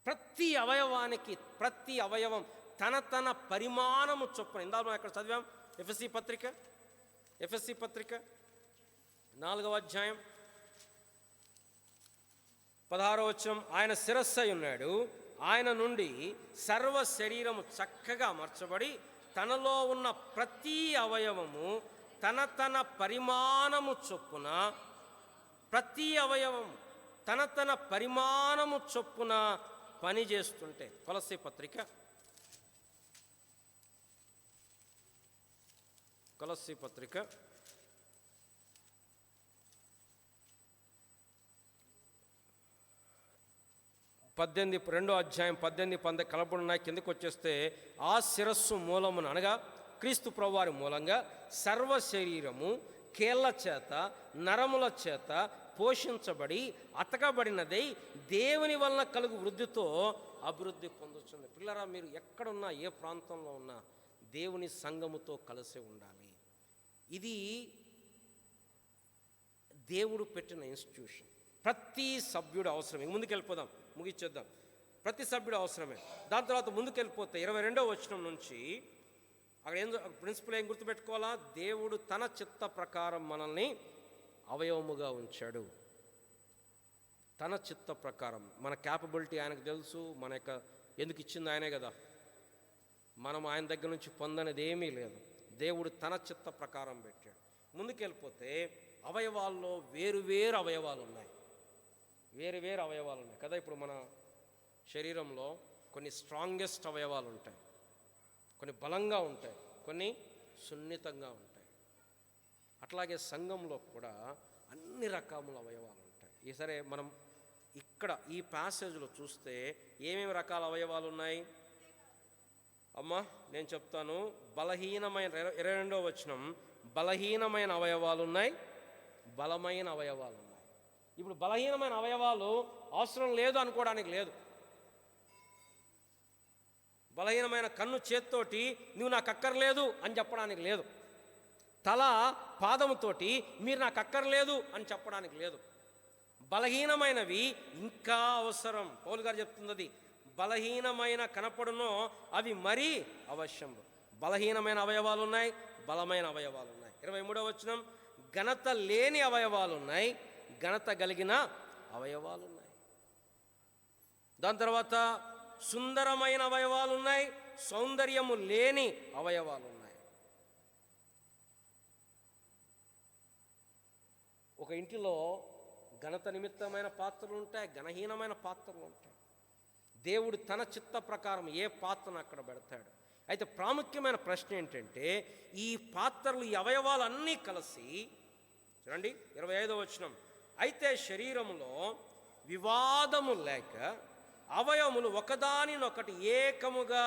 ప్రతి అవయవానికి ప్రతి అవయవం తన పరిమాణము చొప్పున. ఇందాక మనం ఇక్కడ చదివాం ఎఫ్ఎస్సి పత్రిక 4వ అధ్యాయం 16వ వచనం, ఆయన శిరస్సు అయి ఉన్నాడు, ఆయన నుండి సర్వ శరీరము చక్కగా అమర్చబడి తనలో ఉన్న ప్రతి అవయవము తన పరిమాణము చొప్పున, ప్రతి అవయవం తన పరిమాణము చొప్పున పని చేస్తుంటే. కొలస్సీ పత్రిక 2వ అధ్యాయం 18 కలపడున్నాయి. కిందకు వచ్చేస్తే, ఆ శిరస్సు మూలమును అనగా క్రీస్తు ప్రభువారి మూలంగా సర్వ శరీరము కీళ్ల చేత నరముల చేత పోషించబడి అతకబడినదై దేవుని వలన కలుగు వృద్ధితో అభివృద్ధి పొందుతుంది. పిల్లరా, మీరు ఎక్కడున్నా, ఏ ప్రాంతంలో ఉన్నా దేవుని సంఘముతో కలిసి ఉండాలి. ఇది దేవుడు పెట్టిన ఇన్స్టిట్యూషన్. ప్రతి సభ్యుడు అవసరమే. ముందుకెళ్ళిపోదాం, ముగిచ్చేద్దాం. ప్రతి సభ్యుడు అవసరమే. దాని తర్వాత ముందుకెళ్ళిపోతే 22వ వచనం నుంచి అక్కడ ప్రిన్సిపల్ ఏం గుర్తుపెట్టుకోవాలా? దేవుడు తన చిత్త ప్రకారం మనల్ని అవయవముగా ఉంచాడు. తన చిత్త ప్రకారం. మన క్యాపబిలిటీ ఆయనకు తెలుసు, మన యొక్క ఎందుకు ఇచ్చింది ఆయనే కదా. మనం ఆయన దగ్గర నుంచి పొందనేది ఏమీ లేదు. దేవుడు తన చిత్త ప్రకారం పెట్టాడు. ముందుకెళ్ళిపోతే అవయవాల్లో వేరు అవయవాలు ఉన్నాయి, వేరు అవయవాలు ఉన్నాయి కదా. ఇప్పుడు మన శరీరంలో కొన్ని స్ట్రాంగెస్ట్ అవయవాలు ఉంటాయి, కొన్ని బలంగా ఉంటాయి, కొన్ని సున్నితంగా ఉంటాయి. అట్లాగే సంఘంలో కూడా అన్ని రకముల అవయవాలు ఉంటాయి. సరే మనం ఇక్కడ ఈ ప్యాసేజ్లో చూస్తే ఏమేమి రకాల అవయవాలు ఉన్నాయి అమ్మా నేను చెప్తాను. బలహీనమైన 22వ వచనం, బలహీనమైన అవయవాలు ఉన్నాయి, బలమైన అవయవాలు ఉన్నాయి. ఇప్పుడు బలహీనమైన అవయవాలు అవసరం లేదు అనుకోవడానికి లేదు. బలహీనమైన కన్ను చేత్తోటి నువ్వు నాకు అక్కర్లేదు అని చెప్పడానికి లేదు. తల పాదముతోటి మీరు నాకు అక్కర్లేదు అని చెప్పడానికి లేదు. బలహీనమైనవి ఇంకా అవసరం. పౌలు గారు చెప్తున్నది, బలహీనమైన కనపడునో అవి మరీ అవశ్యం. బలహీనమైన అవయవాలు ఉన్నాయి, బలమైన అవయవాలు ఉన్నాయి. 23వ వచనం, ఘనత లేని అవయవాలు ఉన్నాయి, ఘనత కలిగిన అవయవాలు ఉన్నాయి. దాని తర్వాత సుందరమైన అవయవాలు ఉన్నాయి, సౌందర్యము లేని అవయవాలు ఉన్నాయి. ఒక ఇంటిలో ఘనత నిమిత్తమైన పాత్రలు ఉంటాయి, ఘనహీనమైన పాత్రలు ఉంటాయి. దేవుడు తన చిత్త ప్రకారం ఏ పాత్రను అక్కడ పెడతాడు. అయితే ప్రాముఖ్యమైన ప్రశ్న ఏంటంటే, ఈ పాత్రలు, ఈ అవయవాలన్నీ కలిసి చూడండి 25వ వచనం, అయితే శరీరంలో వివాదము లేక అవయములు ఒకదానినొకటి ఏకముగా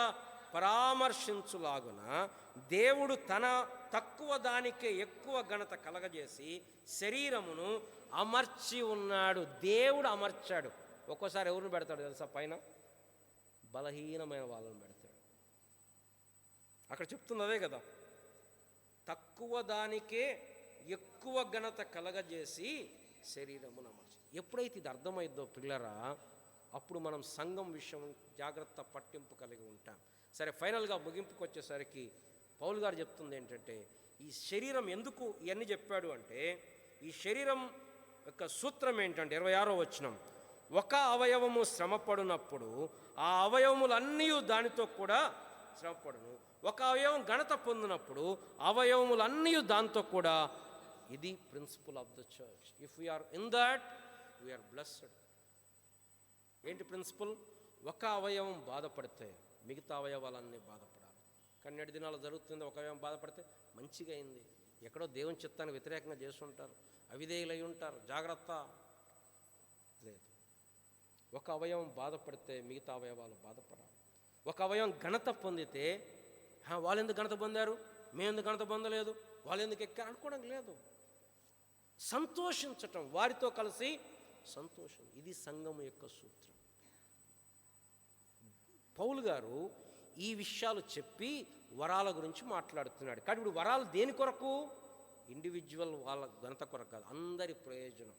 పరామర్శించులాగున దేవుడు తన తక్కువ దానికే ఎక్కువ ఘనత కలగజేసి శరీరమును అమర్చి ఉన్నాడు. దేవుడు అమర్చాడు. ఒక్కోసారి ఎవరిని పెడతాడు తెలుసా? పైన బలహీనమైన వాళ్ళని పెడతాడు. అక్కడ చెప్తుంది అదే కదా, తక్కువ దానికే ఎక్కువ ఘనత కలగజేసి శరీరమును అమర్చి. ఎప్పుడైతే ఇది అర్థమైద్దో పిల్లరా, అప్పుడు మనం సంఘం విషయం జాగ్రత్త పట్టింపు కలిగి ఉంటాం. సరే, ఫైనల్గా ముగింపుకు వచ్చేసరికి పౌలు గారు చెప్తుంది ఏంటంటే, ఈ శరీరం ఎందుకు ఇవన్నీ చెప్పాడు అంటే, ఈ శరీరం యొక్క సూత్రం ఏంటంటే 26వ వచనం, ఒక అవయవము శ్రమపడినప్పుడు ఆ అవయవములన్నీ దానితో కూడా శ్రమపడును. ఒక అవయవం ఘనత పొందినప్పుడు అవయవములన్నీ దాంతో కూడా. ఇది principle of the church. If we are in that we are blessed. ఏంటి ప్రిన్సిపల్? ఒక అవయవం బాధపడితే మిగతా అవయవాలన్నీ బాధపడాలి. కానీ నేటి దినాల్లో జరుగుతుంది, ఒక అవయవం బాధపడితే మంచిగా అయింది, ఎక్కడో దేవుని చిత్తానికి వ్యతిరేకంగా చేస్తుంటారు, అవిధేయులై ఉంటారు, జాగ్రత్త. లేదు, ఒక అవయవం బాధపడితే మిగతా అవయవాలు బాధపడాలి. ఒక అవయవం ఘనత పొందితే వాళ్ళు ఎందుకు ఘనత పొందారు, మేము ఎందుకు ఘనత పొందలేదు, వాళ్ళు ఎందుకు ఎక్కారు అనుకోవడం లేదు. సంతోషించటం, వారితో కలిసి సంతోషం. ఇది సంఘము యొక్క సూత్రం. పౌలు గారు ఈ విషయాలు చెప్పి వరాల గురించి మాట్లాడుతున్నాడు. కానీ ఇప్పుడు వరాలు దేని కొరకు? ఇండివిజువల్ వాళ్ళ ఘనత కొరకు కాదు, అందరి ప్రయోజనం.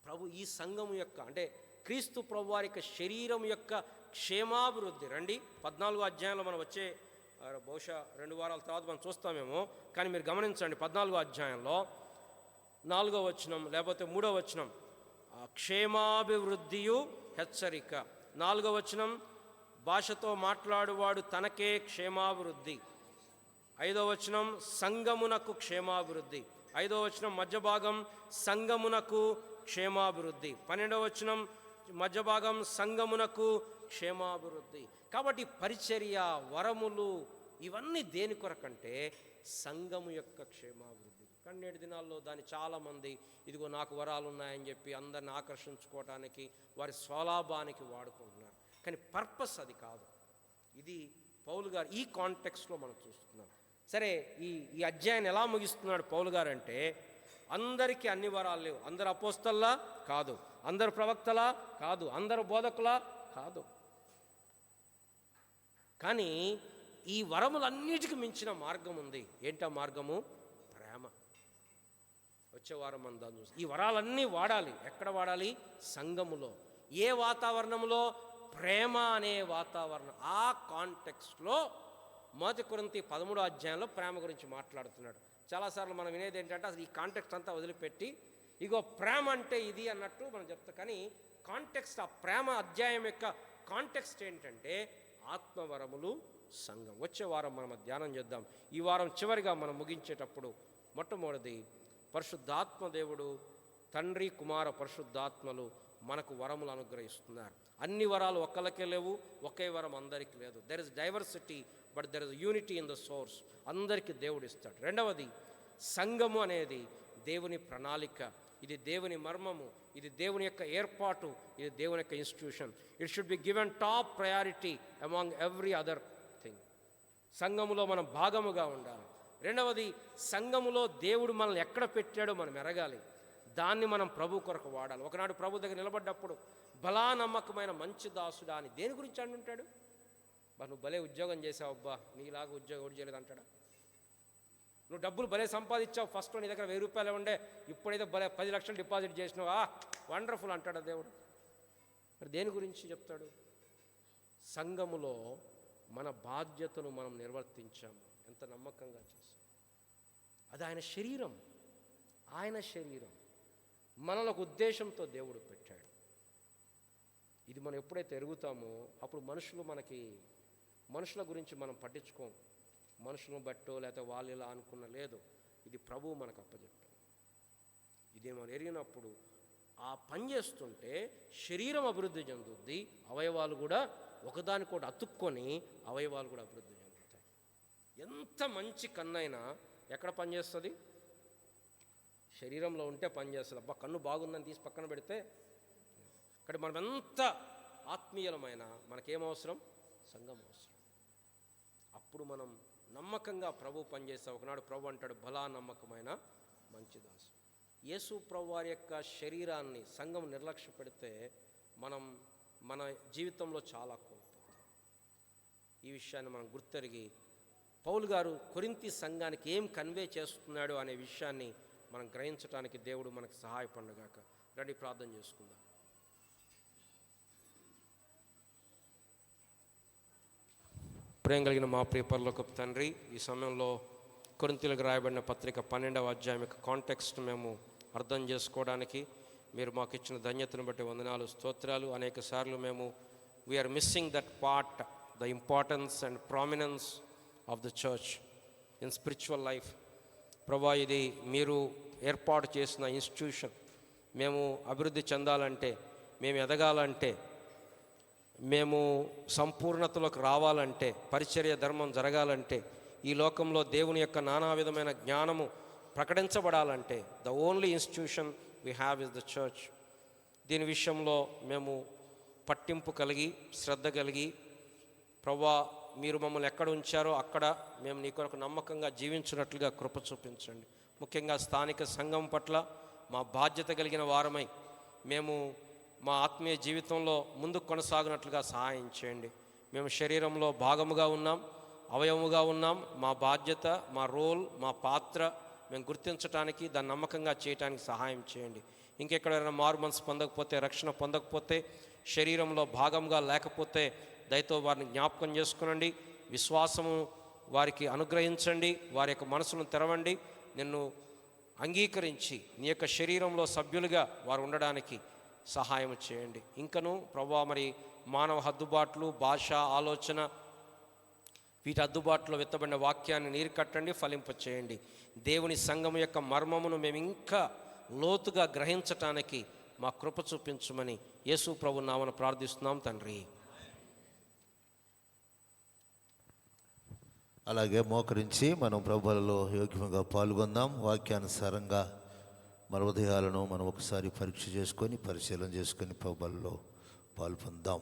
ప్రభు ఈ సంఘము యొక్క, అంటే క్రీస్తు ప్రభు వారి యొక్క శరీరం యొక్క క్షేమాభివృద్ధి. రండి 14వ అధ్యాయంలో మనం వచ్చే బహుశా 2 వారాల తర్వాత మనం చూస్తామేమో, కానీ మీరు గమనించండి 14వ అధ్యాయంలో 4వ వచనం లేకపోతే 3వ వచనం, క్షేమాభివృద్ధియు హెచ్చరిక. 4వ వచనం, భాషతో మాట్లాడువాడు తనకే క్షేమాభివృద్ధి. 5వ వచనం, సంఘమునకు క్షేమాభివృద్ధి. 5వ వచనం మధ్య భాగం, సంఘమునకు క్షేమాభివృద్ధి. 12వ వచనం మధ్య భాగం, సంఘమునకు క్షేమాభివృద్ధి. కాబట్టి పరిచర్య, వరములు ఇవన్నీ దేని కొరకంటే సంఘము యొక్క క్షేమాభివృద్ధి. కానీ నేటి దినాల్లో దాన్ని చాలామంది ఇదిగో నాకు వరాలు ఉన్నాయని చెప్పి అందరిని ఆకర్షించుకోవడానికి, వారి స్వలాభానికి వాడుకుంటున్నారు. కానీ పర్పస్ అది కాదు. ఇది పౌలు గారు ఈ కాంటెక్స్ట్లో మనం చూస్తున్నాం. సరే, ఈ అధ్యాయాన్ని ఎలా ముగిస్తున్నాడు పౌలు గారు అంటే, అందరికీ అన్ని వరాలు లేవు. అందరు అపోస్తల్లా కాదు, అందరు ప్రవక్తలా కాదు, అందరు బోధకులా కాదు. కానీ ఈ వరములన్నిటికీ మించిన మార్గం ఉంది. ఏంటా మార్గము? ప్రేమ. వచ్చే వారం మనం దాన్ని చూస్తాం. ఈ వరాలన్నీ వాడాలి. ఎక్కడ వాడాలి? సంఘములో. ఏ వాతావరణంలో? ప్రేమ అనే వాతావరణం. ఆ కాంటెక్స్ట్లో 1 కొరింథీ 13వ అధ్యాయంలో ప్రేమ గురించి మాట్లాడుతున్నాడు. చాలాసార్లు మనం వినేది ఏంటంటే, అసలు ఈ కాంటెక్స్ట్ అంతా వదిలిపెట్టి ఇగో ప్రేమ అంటే ఇది అన్నట్టు మనం చెప్తాం. కానీ కాంటెక్స్ట్, ఆ ప్రేమ అధ్యాయం యొక్క కాంటెక్స్ట్ ఏంటంటే ఆత్మవరములు, సంఘం. వచ్చే వారం మనం ధ్యానం చేద్దాం. ఈ వారం చివరిగా మనం ముగించేటప్పుడు మొట్టమొదటిది, పరిశుద్ధాత్మ దేవుడు, తండ్రి, కుమార, పరిశుద్ధాత్మలు మనకు వరములు అనుగ్రహిస్తున్నారు. అన్ని వరాలు ఒక్కళ్ళకే లేవు, ఒకే వరం అందరికీ లేదు. There is diversity but there is unity in the source. అందరికీ దేవుడు ఇస్తాడు. రెండవది, సంఘము అనేది దేవుని ప్రణాళిక, ఇది దేవుని మర్మము, ఇది దేవుని యొక్క ఏర్పాటు, ఇది దేవుని యొక్క institution. It should be given top priority among every other thing. సంఘములో మనం భాగముగా ఉండాలి. రెండవది, సంఘములో దేవుడు మనల్ని ఎక్కడ పెట్టాడో మనం ఎరగాలి, దాన్ని మనం ప్రభు కొరకు వాడాలి. ఒకనాడు ప్రభు దగ్గర నిలబడ్డప్పుడు బలా నమ్మకమైన మంచి దాసుడా అని దేని గురించి అంటుంటాడు? నువ్వు భలే ఉద్యోగం చేసావు, అబ్బా నీలాగా ఉద్యోగం ఎవరు చేయలేదు అంటాడా? నువ్వు డబ్బులు భలే సంపాదించావు, ఫస్ట్ నీ దగ్గర 1000 రూపాయలు ఉండే, ఇప్పుడైతే భలే 10 లక్షలు డిపాజిట్ చేసినావు, వండర్ఫుల్ అంటాడా దేవుడు? మరి దేని గురించి చెప్తాడు? సంఘములో మన బాధ్యతను మనం నిర్వర్తించాము, ఎంత నమ్మకంగా చేశాం. అది ఆయన శరీరం, ఆయన శరీరం మనలో ఒక ఉద్దేశంతో దేవుడు పెట్టాడు. ఇది మనం ఎప్పుడైతే ఎరుగుతామో అప్పుడు మనుషుల గురించి మనం పట్టించుకోం. మనుషులను బట్టో లేకపోతే వాళ్ళు ఇలా అనుకున్న లేదు, ఇది ప్రభువు మనకు అప్పచెప్పాడు. ఇది మనం ఎరిగినప్పుడు ఆ పని చేస్తుంటే శరీరం అభివృద్ధి చెందుద్ది, అవయవాలు కూడా ఒకదానికోటి అతుక్కొని అవయవాలు కూడా అభివృద్ధి చెందుతాయి. ఎంత మంచి కన్నైనా ఎక్కడ పనిచేస్తుంది? శరీరంలో ఉంటే పనిచేస్తుంది. అబ్బా కన్ను బాగుందని తీసి పక్కన పెడితే, ఇక్కడ మనం ఎంత ఆత్మీయులమైన మనకేమవసరం? సంఘం అవసరం. అప్పుడు మనం నమ్మకంగా ప్రభు పనిచేస్తాం. ఒకనాడు ప్రభు అంటాడు, బలా నమ్మకమైన మంచి దాసు. యేసు ప్రభు వారి యొక్క శరీరాన్ని సంఘం నిర్లక్ష్య పెడితే మనం మన జీవితంలో చాలా కోల్పోతాం. ఈ విషయాన్ని మనం గుర్తెరిగి పౌలు గారు కొరింథీ సంఘానికి ఏం కన్వే చేస్తున్నాడు అనే విషయాన్ని మనం గ్రహించడానికి దేవుడు మనకు సహాయపడగాక. రండి ప్రార్థన చేసుకుందాం. ప్రేమ కలిగిన మా ప్రియ పరలోకపు తండ్రి, ఈ సమయంలో కొరింథీయులకు రాయబడిన పత్రిక 12వ అధ్యాయం యొక్క కాంటెక్స్ట్ మేము అర్థం చేసుకోవడానికి మీరు మాకు ఇచ్చిన ధన్యతను బట్టి వందనాలు, స్తోత్రాలు. అనేక సార్లు మేము we are missing that part, the importance and prominence of the church in spiritual life. ప్రభా, ఇది మీరు ఏర్పాటు చేసిన ఇన్స్టిట్యూషన్. మేము అభివృద్ధి చెందాలంటే, మేము ఎదగాలంటే, మేము సంపూర్ణతలోకి రావాలంటే, పరిచర్య ధర్మం జరగాలంటే, ఈ లోకంలో దేవుని యొక్క నానా విధమైన జ్ఞానము ప్రకటించబడాలంటే the only institution we have is the church. దీని విషయంలో మేము పట్టింపు కలిగి శ్రద్ధ కలిగి, ప్రభా మీరు మమ్మల్ని ఎక్కడ ఉంచారో అక్కడ మేము నీ కొరకు నమ్మకంగా జీవించినట్లుగా కృప చూపించండి. ముఖ్యంగా స్థానిక సంఘం పట్ల మా బాధ్యత కలిగిన వారమై మేము మా ఆత్మీయ జీవితంలో ముందుకు కొనసాగినట్లుగా సహాయం చేయండి. మేము శరీరంలో భాగముగా ఉన్నాం, అవయవముగా ఉన్నాం. మా బాధ్యత, మా రోల్, మా పాత్ర మేము గుర్తించడానికి, దాన్ని నమ్మకంగా చేయడానికి సహాయం చేయండి. ఇంకెక్కడైనా మారు మనసు పొందకపోతే, రక్షణ పొందకపోతే, శరీరంలో భాగంగా లేకపోతే దయతో వారిని జ్ఞాపకం చేసుకునండి. విశ్వాసము వారికి అనుగ్రహించండి. వారి యొక్క మనసును తెరవండి. నిన్ను అంగీకరించి నీ యొక్క శరీరంలో సభ్యులుగా వారు ఉండడానికి సహాయం చేయండి. ఇంకను ప్రభువా, మరి మానవ హద్దుబాట్లు, భాష, ఆలోచన, వీటి హద్దుబాటులో విత్తబడిన వాక్యాన్ని నీరు కట్టండి, ఫలింపచేయండి. దేవుని సంఘం యొక్క మర్మమును మేము ఇంకా లోతుగా గ్రహించటానికి మా కృప చూపించమని యేసు ప్రభు నామమున ప్రార్థిస్తున్నాం తండ్రి. అలాగే మోకరించి మనం ప్రభువులలో యోగ్యంగా పాల్గొందాం. వాక్యానుసారంగా మన హృదయాలను మనం ఒకసారి పరీక్ష చేసుకొని, పరిశీలన చేసుకొని ప్రభువులలో పాల్పొందాం.